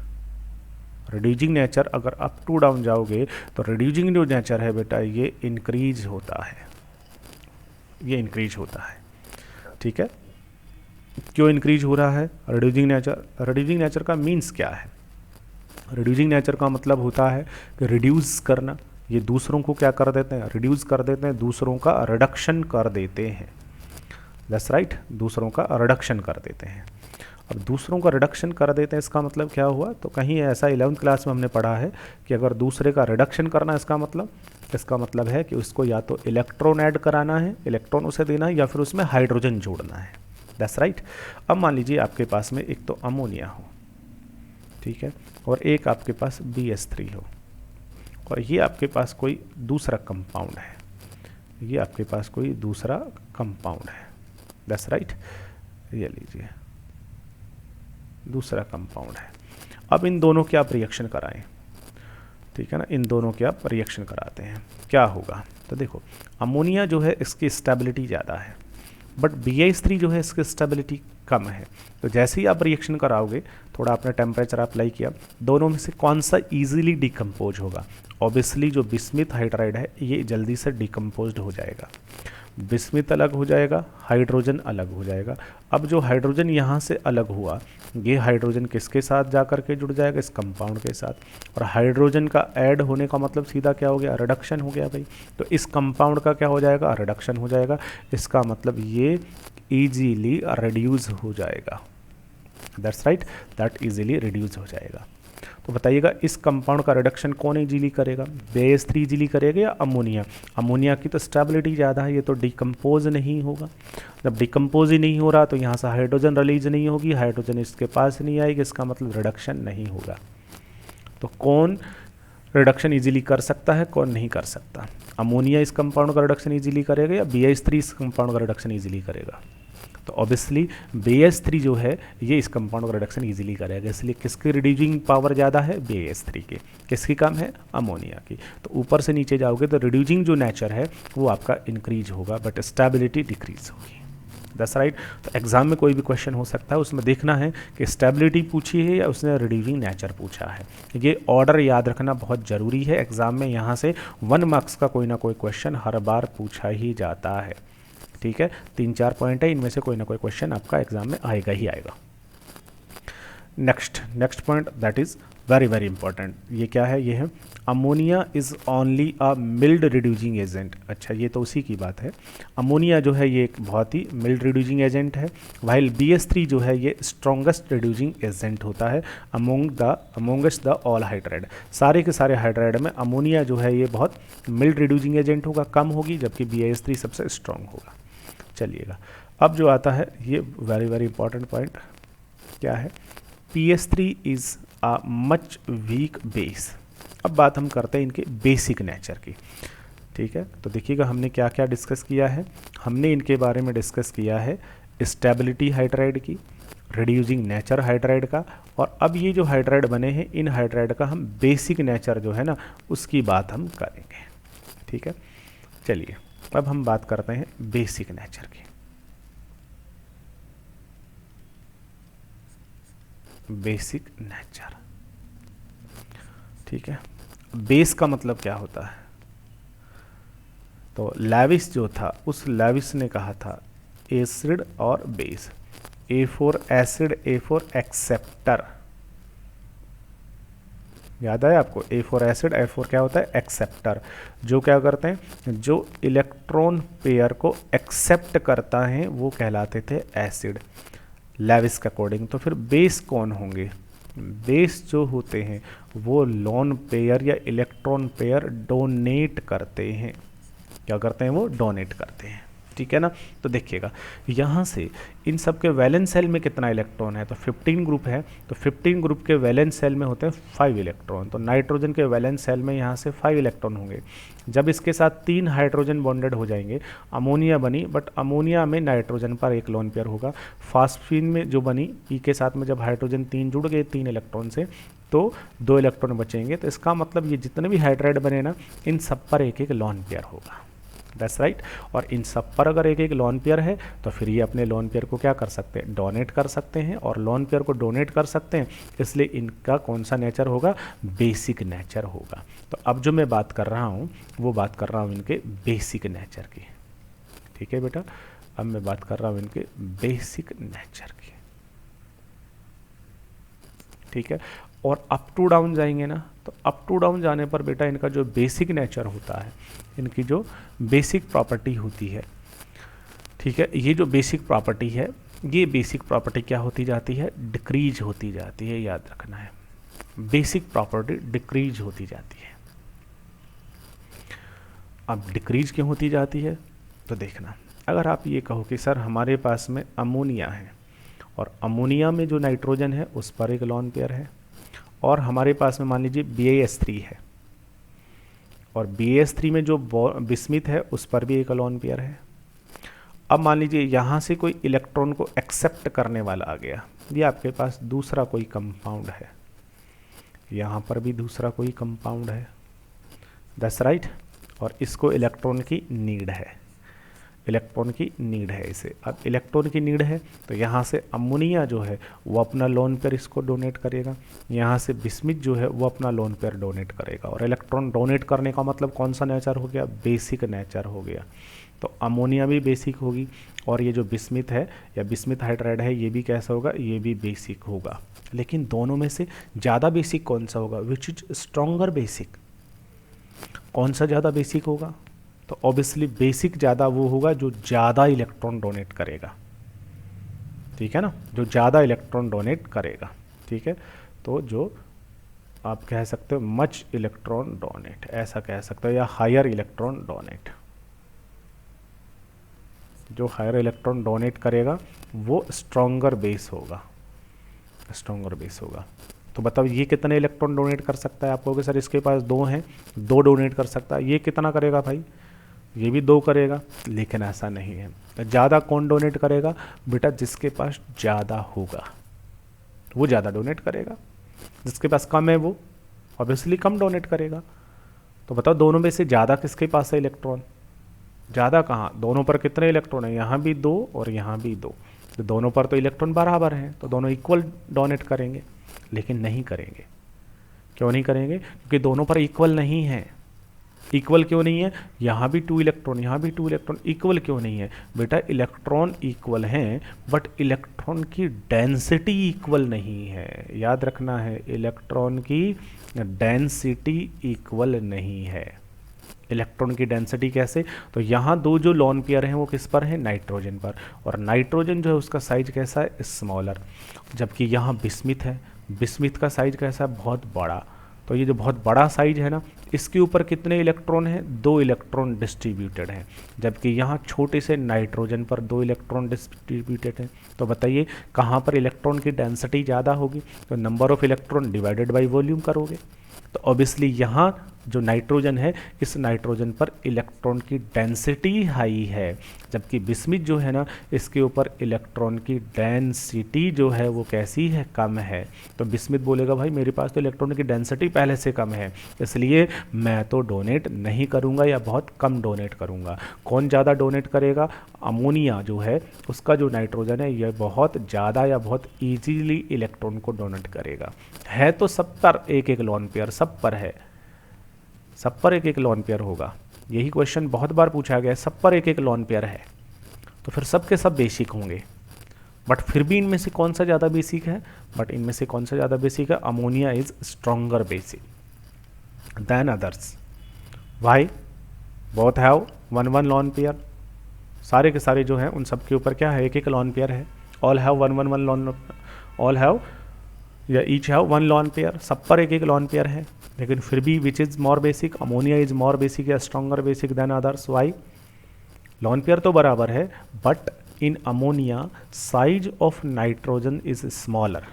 Speaker 1: रिड्यूसिंग नेचर अगर अप टू डाउन जाओगे तो रिड्यूसिंग जो नेचर है बेटा ये इंक्रीज होता है, ये इंक्रीज होता है। ठीक है, क्यों इंक्रीज हो रहा है रिड्यूसिंग नेचर? रिड्यूसिंग नेचर का मीन्स क्या है? रिड्यूसिंग नेचर का मतलब होता है कि रिड्यूस करना, ये दूसरों को क्या कर देते हैं? रिड्यूस कर देते हैं, दूसरों का रिडक्शन कर देते हैं। दैट्स राइट, दूसरों का रिडक्शन कर देते हैं। अब दूसरों का रिडक्शन कर देते हैं इसका मतलब क्या हुआ? तो कहीं ऐसा 11th क्लास में हमने पढ़ा है कि अगर दूसरे का रिडक्शन करना इसका मतलब है कि उसको या तो इलेक्ट्रॉन ऐड कराना है, इलेक्ट्रॉन उसे देना है, या फिर उसमें हाइड्रोजन जोड़ना है। That's right. अब मान लीजिए आपके पास में एक तो अमोनिया हो, ठीक है, और एक आपके पास BS3 हो, और ये आपके पास कोई दूसरा कंपाउंड है, ये आपके पास कोई दूसरा कंपाउंड है। दैट्स राइट, ये लीजिए दूसरा कंपाउंड है। अब इन दोनों के आप रिएक्शन कराएं, ठीक है ना, इन दोनों के आप रिएक्शन कराते हैं, क्या होगा? तो देखो अमोनिया जो है इसकी स्टेबिलिटी ज़्यादा है, बट BS3 जो है इसकी स्टेबिलिटी कम है। तो जैसे ही आप रिएक्शन कराओगे, थोड़ा आपने टेम्परेचर अप्लाई किया, दोनों में से कौन सा इजीली डिकम्पोज होगा? ऑब्वियसली जो बिस्मिथ हाइड्राइड है ये जल्दी से डिकम्पोज्ड हो जाएगा। बिस्मिथ अलग हो जाएगा, हाइड्रोजन अलग हो जाएगा। अब जो हाइड्रोजन यहाँ से अलग हुआ, ये हाइड्रोजन किसके साथ जा कर के जुड़ जाएगा? इस कंपाउंड के साथ। और हाइड्रोजन का ऐड होने का मतलब सीधा क्या हो गया? रिडक्शन हो गया भाई। तो इस कंपाउंड का क्या हो जाएगा? रिडक्शन हो जाएगा। इसका मतलब ये ईजीली रिड्यूस हो जाएगा। That's right, that easily reduce हो जाएगा। तो बताइएगा इस कंपाउंड का रिडक्शन कौन इजीली करेगा? BS3 इजीली करेगा या अमोनिया? अमोनिया की तो स्टेबिलिटी ज़्यादा है, ये तो डिकम्पोज नहीं होगा। जब डिकम्पोज ही नहीं हो रहा तो यहाँ से हाइड्रोजन रिलीज नहीं होगी, हाइड्रोजन इसके पास नहीं आएगी, इसका मतलब रिडक्शन नहीं होगा। तो कौन रिडक्शन इजीली कर सकता है, कौन नहीं कर सकता? अमोनिया इस कंपाउंड का रिडक्शन इजीली करेगा या BS3 इस कंपाउंड का रिडक्शन इजीली करेगा? तो ऑब्वियसली BS3 जो है ये इस कंपाउंड का रिडक्शन इजीली करेगा। इसलिए किसकी रिड्यूसिंग पावर ज़्यादा है? BS3 की। किसकी कम है? अमोनिया की। तो ऊपर से नीचे जाओगे तो रिड्यूसिंग जो नेचर है वो आपका इंक्रीज होगा, बट स्टेबिलिटी डिक्रीज होगी। That's right. तो एग्जाम में कोई भी क्वेश्चन हो सकता है, उसमें देखना है कि स्टेबिलिटी पूछी है या उसने रिड्यूसिंग नेचर पूछा है। ये ऑर्डर याद रखना बहुत ज़रूरी है। एग्जाम में यहाँ से 1 मार्क्स का कोई ना कोई क्वेश्चन हर बार पूछा ही जाता है। ठीक है, 3-4 पॉइंट है, इनमें से कोई ना कोई क्वेश्चन आपका एग्जाम में आएगा ही आएगा। Next point that is very very important. ये क्या है? ये है ammonia is only a mild reducing agent. अच्छा, ये तो उसी की बात है। अमोनिया जो है ये एक बहुत ही मिल्ड रिड्यूसिंग एजेंट है, वाइल BS3 जो है ये स्ट्रॉन्गेस्ट रिड्यूसिंग एजेंट होता है अमोंगस्ट द ऑल हाइड्राइड। सारे के सारे हाइड्राइड में अमोनिया जो है ये बहुत मिल्ड रिड्यूसिंग एजेंट होगा, कम होगी, जबकि BS3 सबसे स्ट्रॉन्ग होगा। चलिएगा, अब जो आता है ये वेरी वेरी इंपॉर्टेंट पॉइंट क्या है? PS3 is a much weak base. अब बात हम करते हैं इनके बेसिक नेचर की। ठीक है, तो देखिएगा हमने क्या क्या डिस्कस किया है। हमने इनके बारे में डिस्कस किया है स्टेबिलिटी हाइड्राइड की, रिड्यूसिंग नेचर हाइड्राइड का, और अब ये जो हाइड्राइड बने हैं इन हाइड्राइड का हम बेसिक नेचर जो है ना उसकी बात हम करेंगे। ठीक है, चलिए अब हम बात करते हैं बेसिक नेचर की। बेसिक नेचर, ठीक है। बेस का मतलब क्या होता है? तो लेविस जो था उस लेविस ने कहा था एसिड और base. A for acid, A for acceptor. याद है आपको? A for acid, A for क्या होता है? एक्सेप्टर। जो क्या करते हैं? जो इलेक्ट्रॉन पेयर को एक्सेप्ट करता है वो कहलाते थे एसिड, लेविस के अकॉर्डिंग। तो फिर बेस कौन होंगे? बेस जो होते हैं वो लोन पेयर या इलेक्ट्रॉन पेयर डोनेट करते हैं। क्या करते हैं? वो डोनेट करते हैं। ठीक है ना। तो देखिएगा यहाँ से इन सब के वैलेंस सेल में कितना इलेक्ट्रॉन है? तो 15 ग्रुप है, तो 15 ग्रुप के वैलेंस सेल में होते हैं 5 इलेक्ट्रॉन। तो नाइट्रोजन के वैलेंस सेल में यहाँ से 5 इलेक्ट्रॉन होंगे। जब इसके साथ 3 हाइड्रोजन बॉन्डेड हो जाएंगे, अमोनिया बनी, बट अमोनिया में नाइट्रोजन पर एक लोन पेयर होगा। फास्फीन में जो बनी, ई के साथ में जब हाइड्रोजन 3 जुड़ गए 3 इलेक्ट्रॉन से, तो 2 इलेक्ट्रॉन बचेंगे। तो इसका मतलब ये जितने भी हाइड्राइड बने ना, इन सब पर एक एक लोन पेयर होगा। That's right. और इन सब पर अगर एक एक लोन पेयर है तो फिर ये अपने लोन पेयर को क्या कर सकते हैं, डोनेट कर सकते हैं, और लोन पेयर को डोनेट कर सकते हैं, इसलिए इनका कौन सा नेचर होगा, बेसिक नेचर होगा। तो अब जो मैं बात कर रहा हूँ वो बात कर रहा हूँ इनके बेसिक नेचर की। ठीक है बेटा, अब मैं बात कर रहा हूँ इनके बेसिक नेचर की। ठीक है, और अप टू डाउन जाएंगे ना, तो अप टू डाउन जाने पर बेटा इनका जो बेसिक नेचर होता है, इनकी जो बेसिक प्रॉपर्टी होती है, ठीक है, ये जो बेसिक प्रॉपर्टी है, ये बेसिक प्रॉपर्टी क्या होती जाती है, डिक्रीज होती जाती है, याद रखना है, बेसिक प्रॉपर्टी डिक्रीज होती जाती है। अब डिक्रीज क्यों होती जाती है, तो देखना, अगर आप ये कहो कि सर हमारे पास में अमोनिया है और अमोनिया में जो नाइट्रोजन है उस पर एक लोन पेयर है, और हमारे पास में मान लीजिए BiS3 है, और BiS3 में जो बिस्मिथ है उस पर भी एक लोन पेयर है। अब मान लीजिए यहाँ से कोई इलेक्ट्रॉन को एक्सेप्ट करने वाला आ गया, ये आपके पास दूसरा कोई कंपाउंड है, यहाँ पर भी दूसरा कोई कंपाउंड है, दैट्स राइट, और इसको इलेक्ट्रॉन की नीड है, इलेक्ट्रॉन की नीड है इसे। अब इलेक्ट्रॉन की नीड है तो यहाँ से अमोनिया जो है वो अपना लोन पेयर इसको डोनेट करेगा, यहाँ से बिस्मिथ जो है वो अपना लोन पेयर डोनेट करेगा, और इलेक्ट्रॉन डोनेट करने का मतलब कौन सा नेचर हो गया, बेसिक नेचर हो गया। तो अमोनिया भी बेसिक होगी, और ये जो बिस्मिथ है या बिस्मिथ हाइड्राइड है ये भी कैसा होगा, ये भी बेसिक होगा। लेकिन दोनों में से ज़्यादा बेसिक कौन सा होगा, विच इज स्ट्रॉन्गर बेसिक, कौन सा ज़्यादा बेसिक होगा, तो ऑब्वियसली बेसिक ज़्यादा वो होगा जो ज़्यादा इलेक्ट्रॉन डोनेट करेगा। ठीक है ना, जो ज़्यादा इलेक्ट्रॉन डोनेट करेगा। ठीक है, तो जो आप कह सकते हो मच इलेक्ट्रॉन डोनेट, ऐसा कह सकते हो, या हायर इलेक्ट्रॉन डोनेट, जो हायर इलेक्ट्रॉन डोनेट करेगा वो स्ट्रॉन्गर बेस होगा, स्ट्रॉन्गर बेस होगा। तो बताओ ये कितने इलेक्ट्रॉन डोनेट कर सकता है, आप कहोगे सर इसके पास 2 हैं, 2 डोनेट कर सकता है, ये कितना करेगा भाई, ये भी 2 करेगा, लेकिन ऐसा नहीं है। ज़्यादा कौन डोनेट करेगा बेटा, जिसके पास ज़्यादा होगा वो ज़्यादा डोनेट करेगा, जिसके पास कम है वो ऑब्वियसली कम डोनेट करेगा। तो बताओ दोनों में से ज़्यादा किसके पास है इलेक्ट्रॉन, ज़्यादा कहाँ, दोनों पर कितने इलेक्ट्रॉन है, यहाँ भी 2 और यहाँ भी 2, तो दोनों पर तो इलेक्ट्रॉन बराबर हैं, तो दोनों इक्वल डोनेट करेंगे, लेकिन नहीं करेंगे। क्यों नहीं करेंगे, क्योंकि दोनों पर इक्वल नहीं है। इक्वल क्यों नहीं है, यहाँ भी 2 इलेक्ट्रॉन, यहाँ भी 2 इलेक्ट्रॉन, इक्वल क्यों नहीं है बेटा, इलेक्ट्रॉन इक्वल हैं बट इलेक्ट्रॉन की डेंसिटी इक्वल नहीं है, याद रखना है, इलेक्ट्रॉन की डेंसिटी इक्वल नहीं है। इलेक्ट्रॉन की डेंसिटी कैसे, तो यहाँ 2 जो लोन पेयर हैं वो किस पर है, नाइट्रोजन पर, और नाइट्रोजन जो है उसका साइज कैसा है, स्मॉलर, जबकि यहाँ बिस्मिथ है, बिस्मिथ का साइज कैसा है, बहुत बड़ा। तो ये जो बहुत बड़ा साइज है ना, इसके ऊपर कितने इलेक्ट्रॉन हैं, 2 इलेक्ट्रॉन डिस्ट्रीब्यूटेड हैं, जबकि यहाँ छोटे से नाइट्रोजन पर 2 इलेक्ट्रॉन डिस्ट्रीब्यूटेड हैं। तो बताइए कहाँ पर इलेक्ट्रॉन की डेंसिटी ज़्यादा होगी, तो number of electron divided by volume करोगे, तो ऑब्वियसली यहाँ जो नाइट्रोजन है इस नाइट्रोजन पर इलेक्ट्रॉन की डेंसिटी हाई है, जबकि बिस्मिथ जो है ना इसके ऊपर इलेक्ट्रॉन की डेंसिटी जो है वो कैसी है, कम है। तो बिस्मिथ बोलेगा भाई मेरे पास तो इलेक्ट्रॉन की डेंसिटी पहले से कम है, इसलिए मैं तो डोनेट नहीं करूँगा या बहुत कम डोनेट करूँगा। कौन ज़्यादा डोनेट करेगा, अमोनिया जो है उसका जो नाइट्रोजन है यह बहुत ज़्यादा या बहुत ईजीली इलेक्ट्रॉन को डोनेट करेगा। है तो सब पर एक एक लोन पेयर, सब पर है, सब पर एक एक लोन पेयर होगा, यही क्वेश्चन बहुत बार पूछा गया है, सब पर एक एक लोन पेयर है, तो फिर सब के सब बेसिक होंगे। बट फिर भी इनमें से कौन सा ज़्यादा बेसिक है, बट इनमें से कौन सा ज़्यादा बेसिक है, ammonia is stronger basic than others. Why, both have 1 lone pair, सारे के सारे जो हैं उन सब के ऊपर क्या है, एक एक लोन पेयर है। All have 1 loan, all have या ईच हैव 1 लोन पेयर, सब पर एक एक लोन पेयर है, लेकिन फिर भी which is more basic, ammonia is more basic या stronger basic than others. Why, lone pair तो बराबर है but in ammonia size of nitrogen is smaller,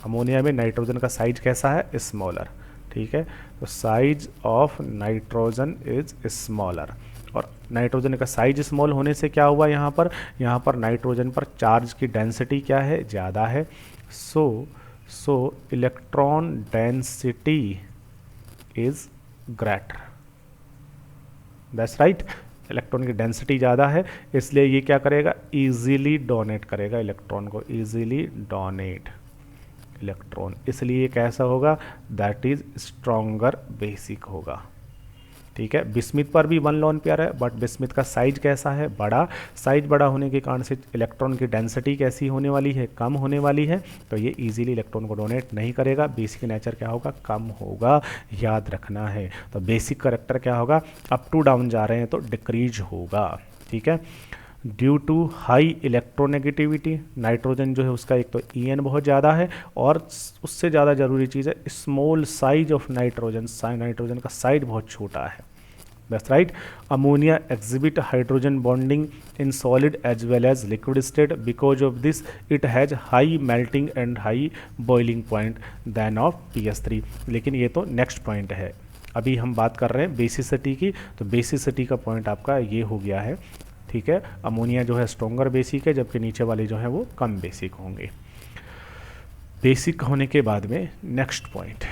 Speaker 1: ammonia में नाइट्रोजन का साइज कैसा है, स्मॉलर। ठीक है, तो size of nitrogen is smaller, और नाइट्रोजन का साइज स्मॉल होने से क्या हुआ, यहाँ पर नाइट्रोजन पर चार्ज की डेंसिटी क्या है, ज़्यादा है। सो electron density is greater, that's right. Electron की डेंसिटी ज़्यादा है, इसलिए ये क्या करेगा, ईजीली डोनेट करेगा इलेक्ट्रॉन को, ईजीली डोनेट इलेक्ट्रॉन, इसलिए कैसा होगा, दैट इज स्ट्रॉन्गर बेसिक होगा। ठीक है, बिस्मिथ पर भी 1 लोन पेयर है, बट बिस्मिथ का साइज कैसा है, बड़ा, साइज बड़ा होने के कारण से इलेक्ट्रॉन की डेंसिटी कैसी होने वाली है, कम होने वाली है, तो ये इजीली इलेक्ट्रॉन को डोनेट नहीं करेगा, बेसिक नेचर क्या होगा, कम होगा, याद रखना है। तो बेसिक करेक्टर क्या होगा, अप टू डाउन जा रहे हैं तो डिक्रीज होगा। ठीक है, due to high electronegativity, nitrogen जो है उसका एक तो EN बहुत ज़्यादा है, और उससे ज़्यादा ज़रूरी चीज़ है small size of nitrogen, nitrogen का साइज बहुत छोटा है। That's right. Ammonia exhibit hydrogen bonding in solid as well as liquid state. Because of this, it has high melting and high boiling point than of PS3. लेकिन ये तो नेक्स्ट पॉइंट है, अभी हम बात कर रहे हैं बेसिसिटी की, तो बेसिसिटी का पॉइंट आपका ये हो गया है। ठीक है, अमोनिया जो है स्ट्रॉन्गर बेसिक है, जबकि नीचे वाले जो है वो कम बेसिक होंगे। बेसिक होने के बाद में नेक्स्ट पॉइंट,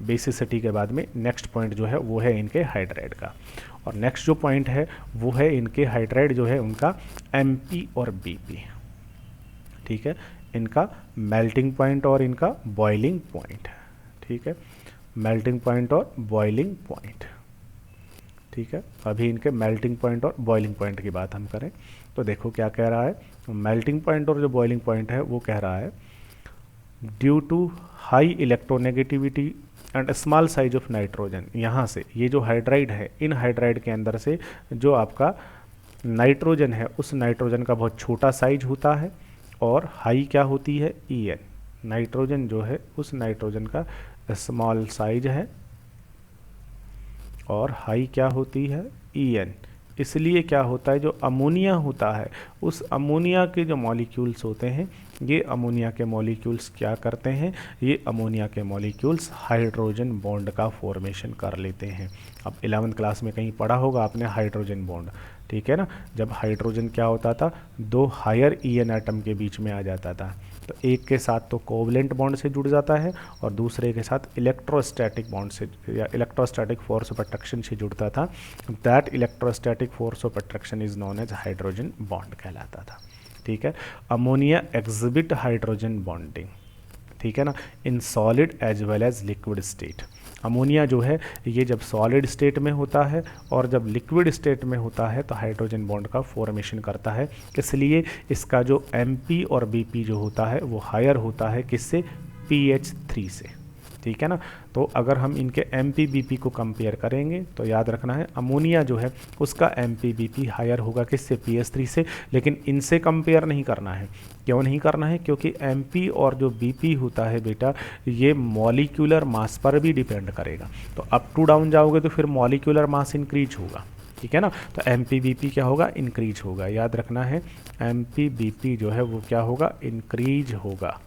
Speaker 1: बेसिसिटी के बाद में नेक्स्ट पॉइंट जो है वो है इनके हाइड्राइड का, और नेक्स्ट जो पॉइंट है वो है इनके हाइड्राइड जो है उनका MP और BP। ठीक है, इनका मेल्टिंग पॉइंट और इनका बॉइलिंग पॉइंट। ठीक है, मेल्टिंग पॉइंट और बॉइलिंग पॉइंट। ठीक है, अभी इनके मेल्टिंग पॉइंट और बॉइलिंग पॉइंट की बात हम करें तो देखो क्या कह रहा है, मेल्टिंग पॉइंट और जो बॉइलिंग पॉइंट है वो कह रहा है due to high electronegativity and small size of nitrogen. यहाँ से ये जो हाइड्राइड है, इन हाइड्राइड के अंदर से जो आपका नाइट्रोजन है उस नाइट्रोजन का बहुत छोटा साइज होता है, और हाई क्या होती है, EN। नाइट्रोजन जो है उस नाइट्रोजन का स्मॉल साइज है और हाई क्या होती है, EN। इसलिए क्या होता है, जो अमोनिया होता है उस अमोनिया के जो मॉलिक्यूल्स होते हैं, ये अमोनिया के मॉलिक्यूल्स क्या करते हैं, ये अमोनिया के मॉलिक्यूल्स हाइड्रोजन बॉन्ड का फॉर्मेशन कर लेते हैं। अब 11th क्लास में कहीं पढ़ा होगा आपने हाइड्रोजन बॉन्ड। ठीक है ना, जब हाइड्रोजन क्या होता था, 2 हायर EN एटम के बीच में आ जाता था, तो एक के साथ तो कोवलेंट बॉन्ड से जुड़ जाता है और दूसरे के साथ इलेक्ट्रोस्टैटिक बॉन्ड से या इलेक्ट्रोस्टैटिक फोर्स ऑफ अट्रैक्शन से जुड़ता था। That electrostatic force of attraction is known as hydrogen bond कहलाता था। ठीक है, अमोनिया एग्जिबिट हाइड्रोजन बॉन्डिंग, ठीक है ना, in solid as well as liquid state. Ammonia जो है ये जब सॉलिड स्टेट में होता है और जब लिक्विड स्टेट में होता है तो हाइड्रोजन बॉन्ड का फॉर्मेशन करता है, इसलिए इसका जो MP और BP जो होता है वो हायर होता है किससे, PH3 से। ठीक है ना, तो अगर हम इनके MP BP को कंपेयर करेंगे तो याद रखना है अमोनिया जो है उसका MP BP हायर होगा किससे, PH3 से, लेकिन इनसे कंपेयर नहीं करना है। क्यों नहीं करना है, क्योंकि MP और जो BP होता है बेटा ये मॉलिक्यूलर मास पर भी डिपेंड करेगा, तो अप टू डाउन जाओगे तो फिर मॉलिक्यूलर मास इंक्रीज होगा। ठीक है ना, तो MP BP क्या होगा, इंक्रीज होगा। याद रखना है MP BP जो है वो क्या होगा, इंक्रीज होगा।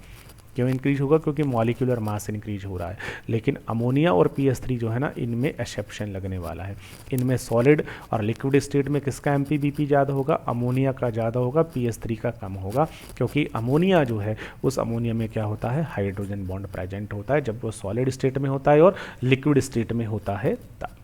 Speaker 1: क्यों इंक्रीज होगा, क्योंकि मॉलिक्यूलर मास इंक्रीज हो रहा है। लेकिन अमोनिया और PS3 जो है ना इनमें एक्सेप्शन लगने वाला है। इनमें सॉलिड और लिक्विड स्टेट में किसका MP BP ज़्यादा होगा, अमोनिया का ज़्यादा होगा, PS3 का कम होगा, क्योंकि अमोनिया जो है उस अमोनिया में क्या होता है, हाइड्रोजन बॉन्ड प्रेजेंट होता है जब वो सॉलिड स्टेट में होता है और लिक्विड स्टेट में होता है तब।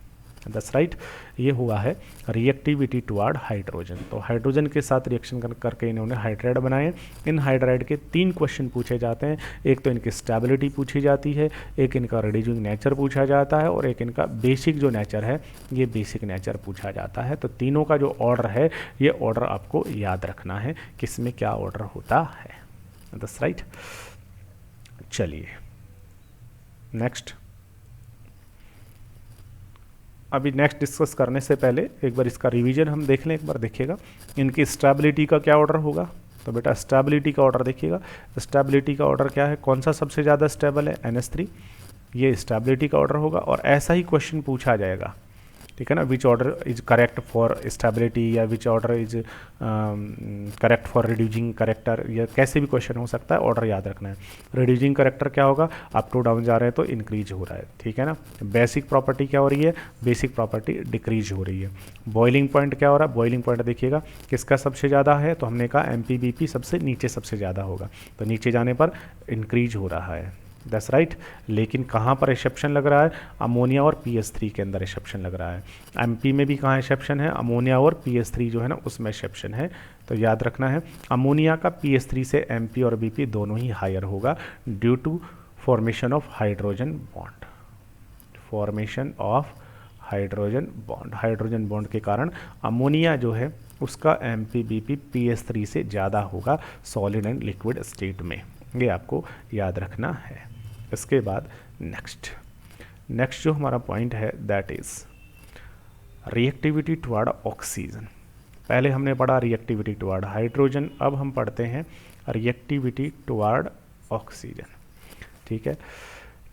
Speaker 1: दैट्स राइट, ये हुआ है रिएक्टिविटी टुवार्ड हाइड्रोजन। तो हाइड्रोजन के साथ रिएक्शन करके इन्होंने हाइड्राइड बनाए। इन हाइड्राइड के 3 क्वेश्चन पूछे जाते हैं, एक तो इनकी स्टेबिलिटी पूछी जाती है, एक इनका रिड्यूसिंग नेचर पूछा जाता है, और एक इनका बेसिक जो नेचर है ये बेसिक नेचर पूछा जाता है। तो तीनों का जो ऑर्डर है ये ऑर्डर आपको याद रखना है, किस में क्या ऑर्डर होता है। दैट्स राइट, चलिए नेक्स्ट। अभी नेक्स्ट डिस्कस करने से पहले एक बार इसका रिवीजन हम देख लें, एक बार देखिएगा इनकी स्टेबिलिटी का क्या ऑर्डर होगा। तो बेटा स्टेबिलिटी का ऑर्डर देखिएगा, स्टेबिलिटी का ऑर्डर क्या है, कौन सा सबसे ज़्यादा स्टेबल है, NH3, ये स्टेबिलिटी का ऑर्डर होगा। और ऐसा ही क्वेश्चन पूछा जाएगा, ठीक है ना, which order is correct for stability या which order is correct for reducing character, या कैसे भी क्वेश्चन हो सकता है, ऑर्डर याद रखना है। रिड्यूसिंग करेक्टर क्या होगा, अप टू डाउन जा रहे हैं तो इंक्रीज हो रहा है, ठीक है ना। बेसिक प्रॉपर्टी क्या हो रही है, बेसिक प्रॉपर्टी डिक्रीज हो रही है। बॉइलिंग पॉइंट क्या हो रहा है, बॉइलिंग पॉइंट देखिएगा किसका सबसे ज़्यादा है, तो हमने कहा MP BP सबसे नीचे सबसे ज़्यादा होगा, तो नीचे जाने पर इंक्रीज हो रहा है, दैट्स राइट। लेकिन कहाँ पर एक्सेप्शन लग रहा है? अमोनिया और PS3 के अंदर एक्सेप्शन लग रहा है। MP में भी कहाँ एक्सेप्शन है? अमोनिया और PS3 जो है ना उसमें एक्सेप्शन है। तो याद रखना है अमोनिया का PS3 से MP और BP दोनों ही हायर होगा due to formation of hydrogen bond. Formation of hydrogen bond के कारण अमोनिया जो है उसका MPBP PS3 से ज़्यादा होगा सॉलिड एंड लिक्विड स्टेट में। ये आपको याद रखना है। इसके बाद नेक्स्ट जो हमारा पॉइंट है that is reactivity toward oxygen. पहले हमने पढ़ा रिएक्टिविटी टुवर्ड हाइड्रोजन, अब हम पढ़ते हैं रिएक्टिविटी टुवर्ड ऑक्सीजन। ठीक है,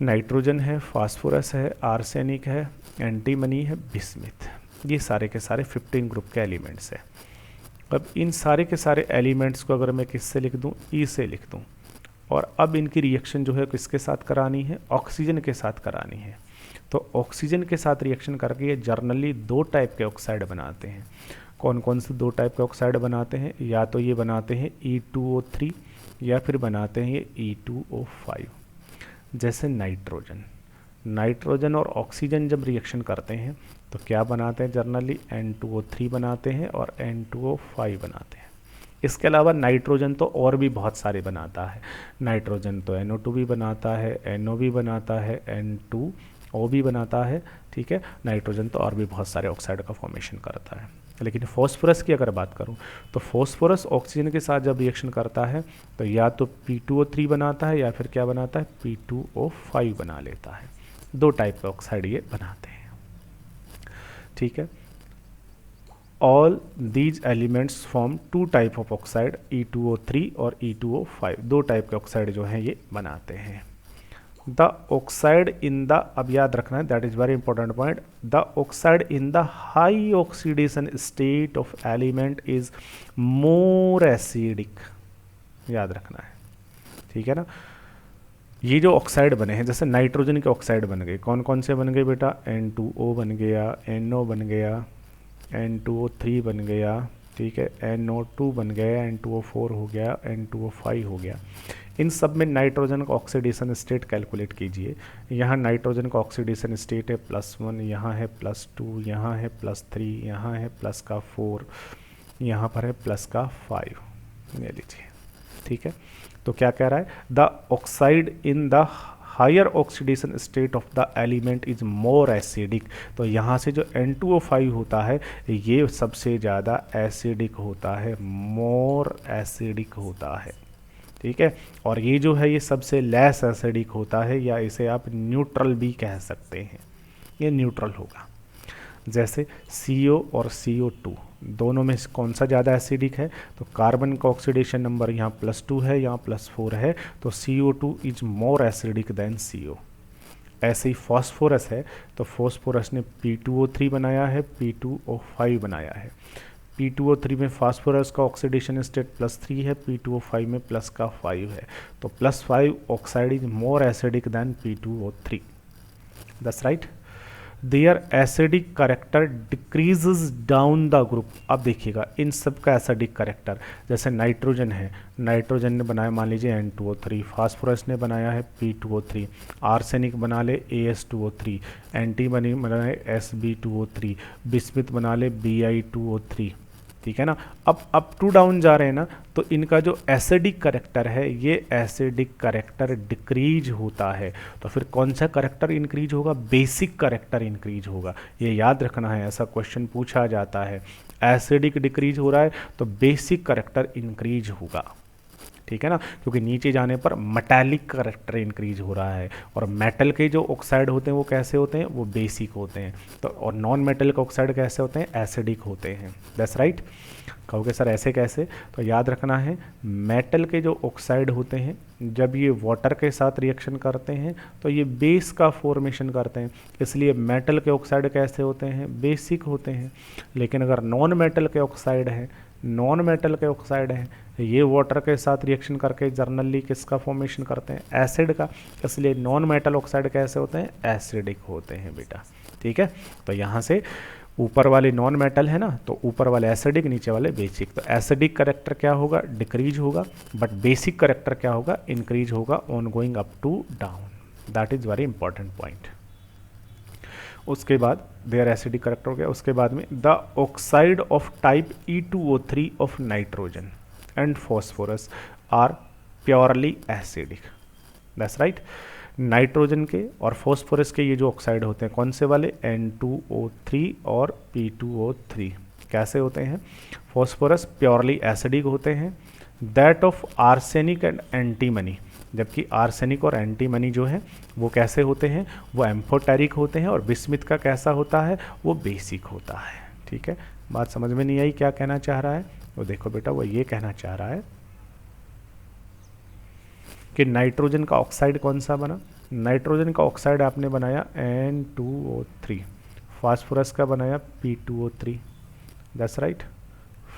Speaker 1: नाइट्रोजन है, फास्फोरस है, आर्सेनिक है, एंटीमनी है, बिस्मिथ, ये सारे के सारे 15 ग्रुप के एलिमेंट्स हैं। अब इन सारे के सारे एलिमेंट्स को अगर मैं किससे लिख दूं? ई से लिख दूं। और अब इनकी रिएक्शन जो है किसके साथ करानी है? ऑक्सीजन के साथ करानी है। तो ऑक्सीजन के साथ रिएक्शन करके ये जर्नली 2 टाइप के ऑक्साइड बनाते हैं। कौन कौन से 2 टाइप के ऑक्साइड बनाते हैं? या तो ये बनाते हैं E2O3 या फिर बनाते हैं ये E2O5। जैसे नाइट्रोजन और ऑक्सीजन जब रिएक्शन करते हैं तो क्या बनाते हैं? जर्नली N2O3 बनाते हैं और N2O5 बनाते हैं। इसके अलावा नाइट्रोजन तो और भी बहुत सारे बनाता है। नाइट्रोजन तो NO2 भी बनाता है, NO भी बनाता है, N2O भी बनाता है। ठीक है, नाइट्रोजन तो और भी बहुत सारे ऑक्साइड का फॉर्मेशन करता है। लेकिन फॉस्फोरस की अगर बात करूं तो फॉस्फोरस ऑक्सीजन के साथ जब रिएक्शन करता है तो या तो P2O3 बनाता है या फिर क्या बनाता है? P2O5 बना लेता है। 2 टाइप के ऑक्साइड ये बनाते हैं। ठीक है, all these elements form 2 type of oxide, E2O3 और E2O5। 2 टाइप के ऑक्साइड जो हैं ये बनाते हैं। द ऑक्साइड इन द, अब याद रखना है that is very important point, the oxide in the high oxidation state of element is more acidic. याद रखना है, ठीक है ना। ये जो ऑक्साइड बने हैं, जैसे नाइट्रोजन के ऑक्साइड बन गए, कौन कौन से बन गए बेटा? N2O बन गया, NO बन गया, N2O3 बन गया, ठीक है, NO2 बन गया, N2O4 हो गया, N2O5 हो गया। इन सब में नाइट्रोजन का ऑक्सीडेशन स्टेट कैलकुलेट कीजिए। यहाँ नाइट्रोजन का ऑक्सीडेशन स्टेट है +1, यहाँ है +2, यहाँ है +3, यहाँ है +4, यहाँ पर है +5 ले लीजिए। ठीक है, तो क्या कह रहा है? The oxide in the higher oxidation state of the element is more acidic. तो यहाँ से जो N2O5 होता है ये सबसे ज़्यादा एसिडिक होता है, मोर एसिडिक होता है। ठीक है, और ये जो है ये सबसे लेस एसिडिक होता है, या इसे आप न्यूट्रल भी कह सकते हैं। ये न्यूट्रल होगा। जैसे CO और CO2 दोनों में कौन सा ज़्यादा एसिडिक है? तो कार्बन का ऑक्सीडेशन नंबर यहाँ +2 है, यहाँ +4 है, तो CO2 is more acidic then CO। ऐसे ही फॉस्फोरस है, तो फॉस्फोरस ने P2O3 बनाया है, P2O5 बनाया है। P2O3 में फास्फोरस का ऑक्सीडेशन स्टेट +3 है, P2O5 में +5 है, तो +5 oxide is more acidic than P2O3। That's right. Their acidic character decreases down the group. अब देखिएगा इन सब का एसिडिक करेक्टर, जैसे नाइट्रोजन है, नाइट्रोजन ने बनाया मान लीजिए N2O3, फास्फोरस ने बनाया है P2O3, आर्सेनिक बना ले AS2O3, एंटीमनी बनाए SB2O3, बिस्मिथ बना ले Bi2O3। ठीक है ना। अब अप टू डाउन जा रहे हैं ना, तो इनका जो एसिडिक करेक्टर है ये एसिडिक करेक्टर डिक्रीज होता है। तो फिर कौन सा करेक्टर इंक्रीज होगा? बेसिक करेक्टर इंक्रीज होगा। ये याद रखना है, ऐसा क्वेश्चन पूछा जाता है। एसिडिक डिक्रीज हो रहा है तो बेसिक करेक्टर इंक्रीज होगा। ठीक है ना, क्योंकि नीचे जाने पर मेटालिक करेक्टर इंक्रीज हो रहा है, और मेटल के जो ऑक्साइड होते हैं वो कैसे होते हैं? वो बेसिक होते हैं। तो और नॉन मेटल के ऑक्साइड कैसे होते हैं? एसिडिक होते हैं। That's right. कहोगे सर ऐसे कैसे? तो याद रखना है मेटल के जो ऑक्साइड होते हैं जब ये वाटर के साथ रिएक्शन करते हैं तो ये बेस का फॉर्मेशन करते हैं, इसलिए मेटल के ऑक्साइड कैसे होते हैं? बेसिक होते हैं। लेकिन अगर नॉन मेटल के ऑक्साइड हैं ये वाटर के साथ रिएक्शन करके जर्नली किसका फॉर्मेशन करते हैं? एसिड का। इसलिए नॉन मेटल ऑक्साइड कैसे होते हैं? एसिडिक होते हैं बेटा। ठीक है, तो यहाँ से ऊपर वाले नॉन मेटल है ना, तो ऊपर वाले एसिडिक, नीचे वाले बेसिक। तो एसिडिक करेक्टर क्या होगा, डिक्रीज होगा, बट बेसिक करेक्टर क्या होगा, इंक्रीज होगा on going up to down. That is very important point. उसके बाद देयर एसिडिक करेक्टर हो गया। उसके बाद में the oxide of type E2O3 of nitrogen and phosphorus are purely acidic. That's right. Nitrogen के और फॉस्फोरस के ये जो ऑक्साइड होते हैं कौन से वाले, N2O3 और P2O3 कैसे होते हैं, फॉस्फोरस प्योरली एसिडिक होते हैं। That of arsenic and antimony, जबकि आर्सेनिक और एंटीमनी जो है वो कैसे होते हैं, वो एम्फोटेरिक होते हैं। और बिस्मिथ का कैसा होता है, वो बेसिक होता है। ठीक है, बात समझ में नहीं आई क्या कहना चाह रहा है, वो देखो बेटा वो ये कहना चाह रहा है कि नाइट्रोजन का ऑक्साइड कौन सा बना, नाइट्रोजन का ऑक्साइड आपने बनाया N2O3, फास्फोरस का बनाया P2O3, दैट्स राइट,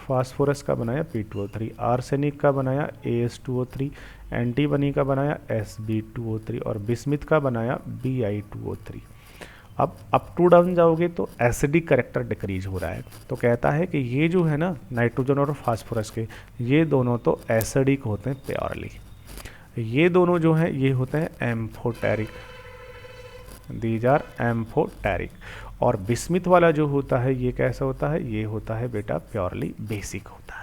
Speaker 1: फास्फोरस का बनाया P2O3, आर्सेनिक का बनाया AS2O3, एंटीमनी का बनाया Sb2O3 और बिस्मिथ का बनाया Bi2O3। अब अप टू डाउन जाओगे तो एसिडिक करेक्टर डिक्रीज हो रहा है। तो कहता है कि ये जो है ना नाइट्रोजन और फास्फोरस के, ये दोनों तो एसिडिक होते हैं प्योरली, ये दोनों जो हैं ये होते हैं एम्फोटेरिक, दीज आर एम्फोटेरिक। और बिस्मिथ वाला जो होता है ये कैसा होता है, ये होता है बेटा प्योरली बेसिक होता है।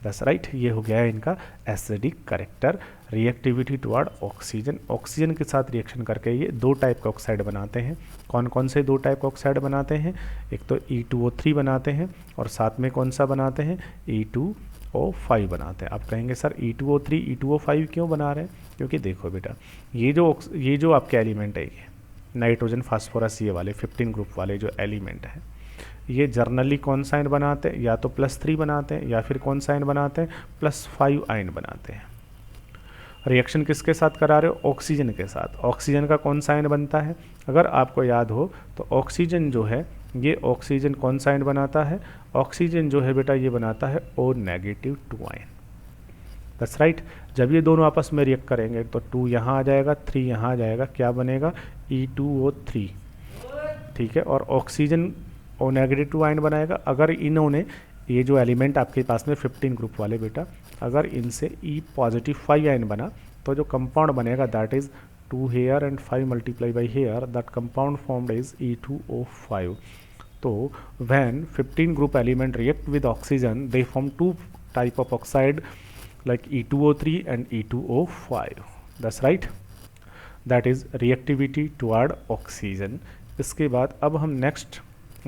Speaker 1: दैट्स राइट, ये हो गया है इनका acidic character. Reactivity toward oxygen, oxygen के साथ रिएक्शन करके ये दो टाइप का ऑक्साइड बनाते हैं। कौन कौन से दो टाइप का ऑक्साइड बनाते हैं, एक तो E2O3 बनाते हैं और साथ में कौन सा बनाते हैं, E2O5 बनाते हैं। आप कहेंगे सर E2O3 E2O5 क्यों बना रहे हैं, क्योंकि देखो बेटा ये जो आपके एलिमेंट है, ये नाइट्रोजन फास्फोरस ये वाले 15 ग्रुप वाले जो एलिमेंट हैं, ये जर्नली कौन सा आयन बनाते हैं, या तो +3 बनाते हैं या फिर कौन सा आयन बनाते हैं, +5 आयन बनाते हैं। रिएक्शन किसके साथ करा रहे हो, ऑक्सीजन के साथ। ऑक्सीजन का कौन सा आयन बनता है, अगर आपको याद हो तो ऑक्सीजन जो है ये ऑक्सीजन कौन सा आयन बनाता है, ऑक्सीजन जो है बेटा ये बनाता है O-2 आयन। That's right. जब ये दोनों आपस में रिएक्ट करेंगे तो 2 यहाँ आ जाएगा, 3 यहाँ आ जाएगा, क्या बनेगा E2O3। ठीक है, और ऑक्सीजन O-2 आयन बनाएगा। अगर इन्होंने ये जो एलिमेंट आपके पास में 15 ग्रुप वाले बेटा, अगर इनसे E+5 आयन बना तो जो कंपाउंड बनेगा that is 2 here and 5 multiplied by here, that compound formed is E2O5. तो when 15 group element react with oxygen, they form two type of oxide like E2O3 and E2O5. That's right. That is reactivity toward oxygen. इसके बाद अब हम नेक्स्ट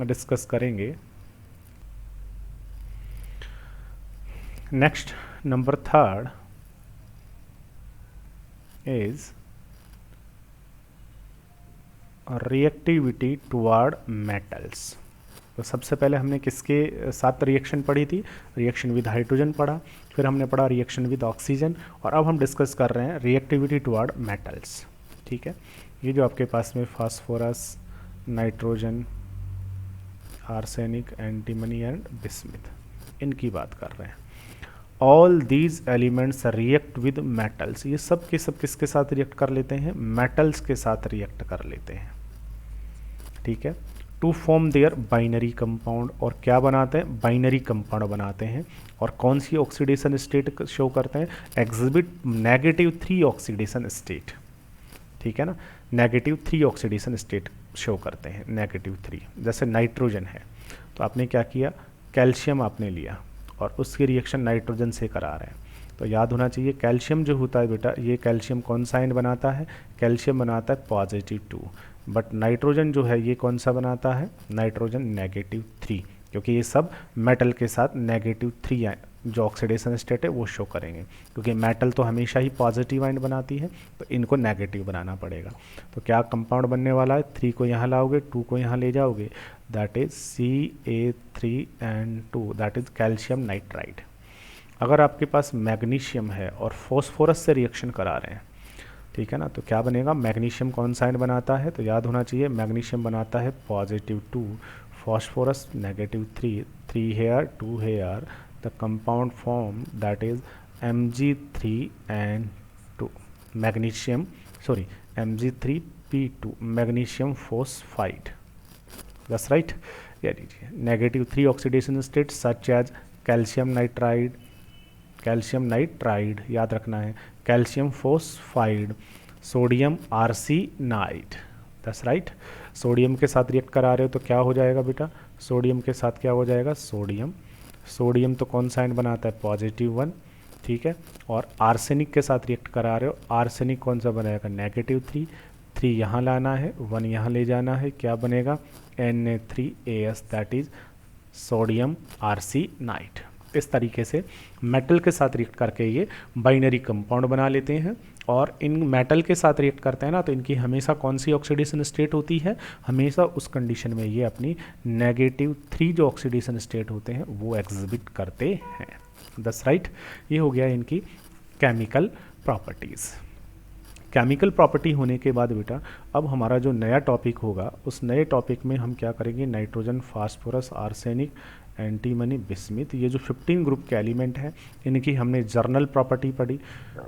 Speaker 1: डिस्कस करेंगे। Next number 3rd is reactivity toward metals. तो सबसे पहले हमने किसके साथ रिएक्शन पढ़ी थी, रिएक्शन विद हाइड्रोजन पढ़ा, फिर हमने पढ़ा रिएक्शन विद ऑक्सीजन, और अब हम डिस्कस कर रहे हैं रिएक्टिविटी टुवर्ड मेटल्स। ठीक है, ये जो आपके पास में phosphorus, nitrogen, arsenic, antimony and bismuth, इनकी बात कर रहे हैं। All these elements react with metals, ये सब के सब किसके साथ रिएक्ट कर लेते हैं, मेटल्स के साथ रिएक्ट कर लेते हैं। ठीक है, to form their binary compound, और क्या बनाते हैं, बाइनरी कंपाउंड बनाते हैं। और कौन सी ऑक्सीडेशन स्टेट शो करते हैं, एग्जिबिट -3 ऑक्सीडेशन स्टेट। ठीक है ना, -3 ऑक्सीडेशन स्टेट शो करते हैं, -3। जैसे नाइट्रोजन है तो आपने क्या किया, कैल्शियम आपने लिया और उसकी रिएक्शन नाइट्रोजन से करा रहे हैं, तो याद होना चाहिए कैल्शियम जो होता है बेटा, ये कैल्शियम कौन सा आयन बनाता है, कैल्शियम बनाता है +2, बट नाइट्रोजन जो है ये कौन सा बनाता है, नाइट्रोजन -3, क्योंकि ये सब मेटल के साथ -3 जो ऑक्सीडेशन स्टेट है वो शो करेंगे, क्योंकि मेटल तो हमेशा ही पॉजिटिव आयन बनाती है, तो इनको नेगेटिव बनाना पड़ेगा। तो क्या कंपाउंड बनने वाला है, 3 को यहाँ लाओगे, 2 को यहाँ ले जाओगे, that is Ca3N2, that is calcium nitride. अगर आपके पास मैग्नीशियम है और फॉस्फोरस से रिएक्शन करा रहे हैं, ठीक है ना, तो क्या बनेगा, मैग्नीशियम कौन सा आयन बनाता है, तो याद होना चाहिए मैग्नीशियम बनाता है +2, phosphorus -3, 3 here 2 here, the compound form that is Mg3N2, Mg3P2, magnesium phosphide। That's right. या लीजिए -3 oxidation state such as calcium nitride याद रखना है, calcium phosphide, sodium arsenide. That's right. Sodium के साथ रिएक्ट करा रहे हो तो क्या हो जाएगा बेटा, सोडियम के साथ क्या हो जाएगा, सोडियम तो कौन सा आयन बनाता है, +1, ठीक है। और आर्सेनिक के साथ रिएक्ट करा रहे हो, आर्सेनिक कौन सा बनाएगा, -3 यहाँ लाना है, 1 यहाँ ले जाना है, क्या बनेगा, Na3AS, that is sodium arsenide. इस तरीके से मेटल के साथ रिएक्ट करके ये बाइनरी कंपाउंड बना लेते हैं। और इन मेटल के साथ रिएक्ट करते हैं ना, तो इनकी हमेशा कौन सी ऑक्सीडेशन स्टेट होती है, हमेशा उस कंडीशन में ये अपनी -3 जो ऑक्सीडेशन स्टेट होते हैं वो एग्जिबिट करते हैं। That's right. ये हो गया इनकी केमिकल प्रॉपर्टीज़। केमिकल प्रॉपर्टी होने के बाद बेटा अब हमारा जो नया टॉपिक होगा, उस नए टॉपिक में हम क्या करेंगे, nitrogen, phosphorus, arsenic, antimony, bismuth, ये जो 15 ग्रुप के एलिमेंट हैं, इनकी हमने जर्नल प्रॉपर्टी पढ़ी,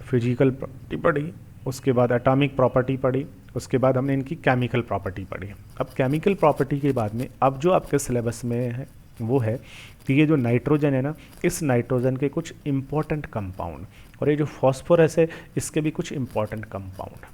Speaker 1: फिजिकल प्रॉपर्टी पढ़ी, उसके बाद एटॉमिक प्रॉपर्टी पढ़ी, उसके बाद हमने इनकी केमिकल प्रॉपर्टी पढ़ी। अब केमिकल प्रॉपर्टी के बाद में अब जो आपके सिलेबस में है वो है कि ये जो नाइट्रोजन है ना, इस नाइट्रोजन के कुछ इम्पॉर्टेंट कंपाउंड, और ये जो फॉस्फोरस है इसके भी कुछ इम्पॉर्टेंट कंपाउंड।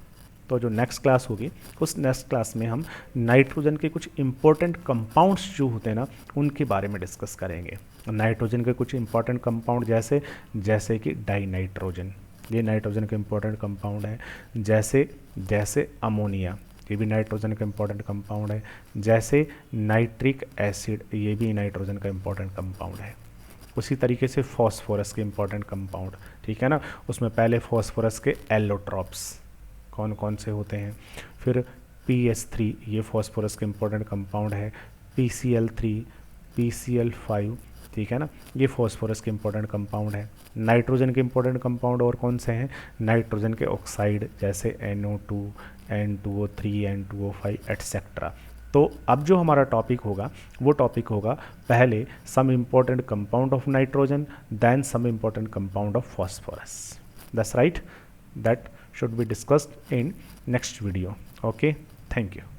Speaker 1: तो जो नेक्स्ट क्लास होगी, उस नेक्स्ट क्लास में हम नाइट्रोजन के कुछ इम्पोर्टेंट कंपाउंड्स जो होते हैं ना, उनके बारे में डिस्कस करेंगे। नाइट्रोजन के कुछ इम्पोर्टेंट कंपाउंड जैसे कि डाइनाइट्रोजन, ये नाइट्रोजन का इम्पोर्टेंट कंपाउंड है। जैसे अमोनिया, ये भी नाइट्रोजन का इम्पोर्टेंट कंपाउंड है। जैसे नाइट्रिक एसिड, ये भी नाइट्रोजन का इम्पोर्टेंट कंपाउंड है। उसी तरीके से फॉस्फोरस के इम्पोर्टेंट कंपाउंड, ठीक है ना, उसमें पहले फॉस्फोरस के एलोट्रॉप्स कौन कौन से होते हैं, फिर PS3, ये फॉस्फोरस के इम्पोर्टेंट कंपाउंड है, PCl3, PCl5, ठीक है ना, ये फॉस्फोरस के इम्पोर्टेंट कंपाउंड है। नाइट्रोजन के इम्पोर्टेंट कंपाउंड और कौन से हैं, नाइट्रोजन के ऑक्साइड जैसे NO2, N2O3, N2O5 एट्सेट्रा। तो अब जो हमारा टॉपिक होगा वो टॉपिक होगा पहले some important compound of nitrogen, then some important compound of phosphorus. That's right. That should be discussed in next video. Okay, thank you.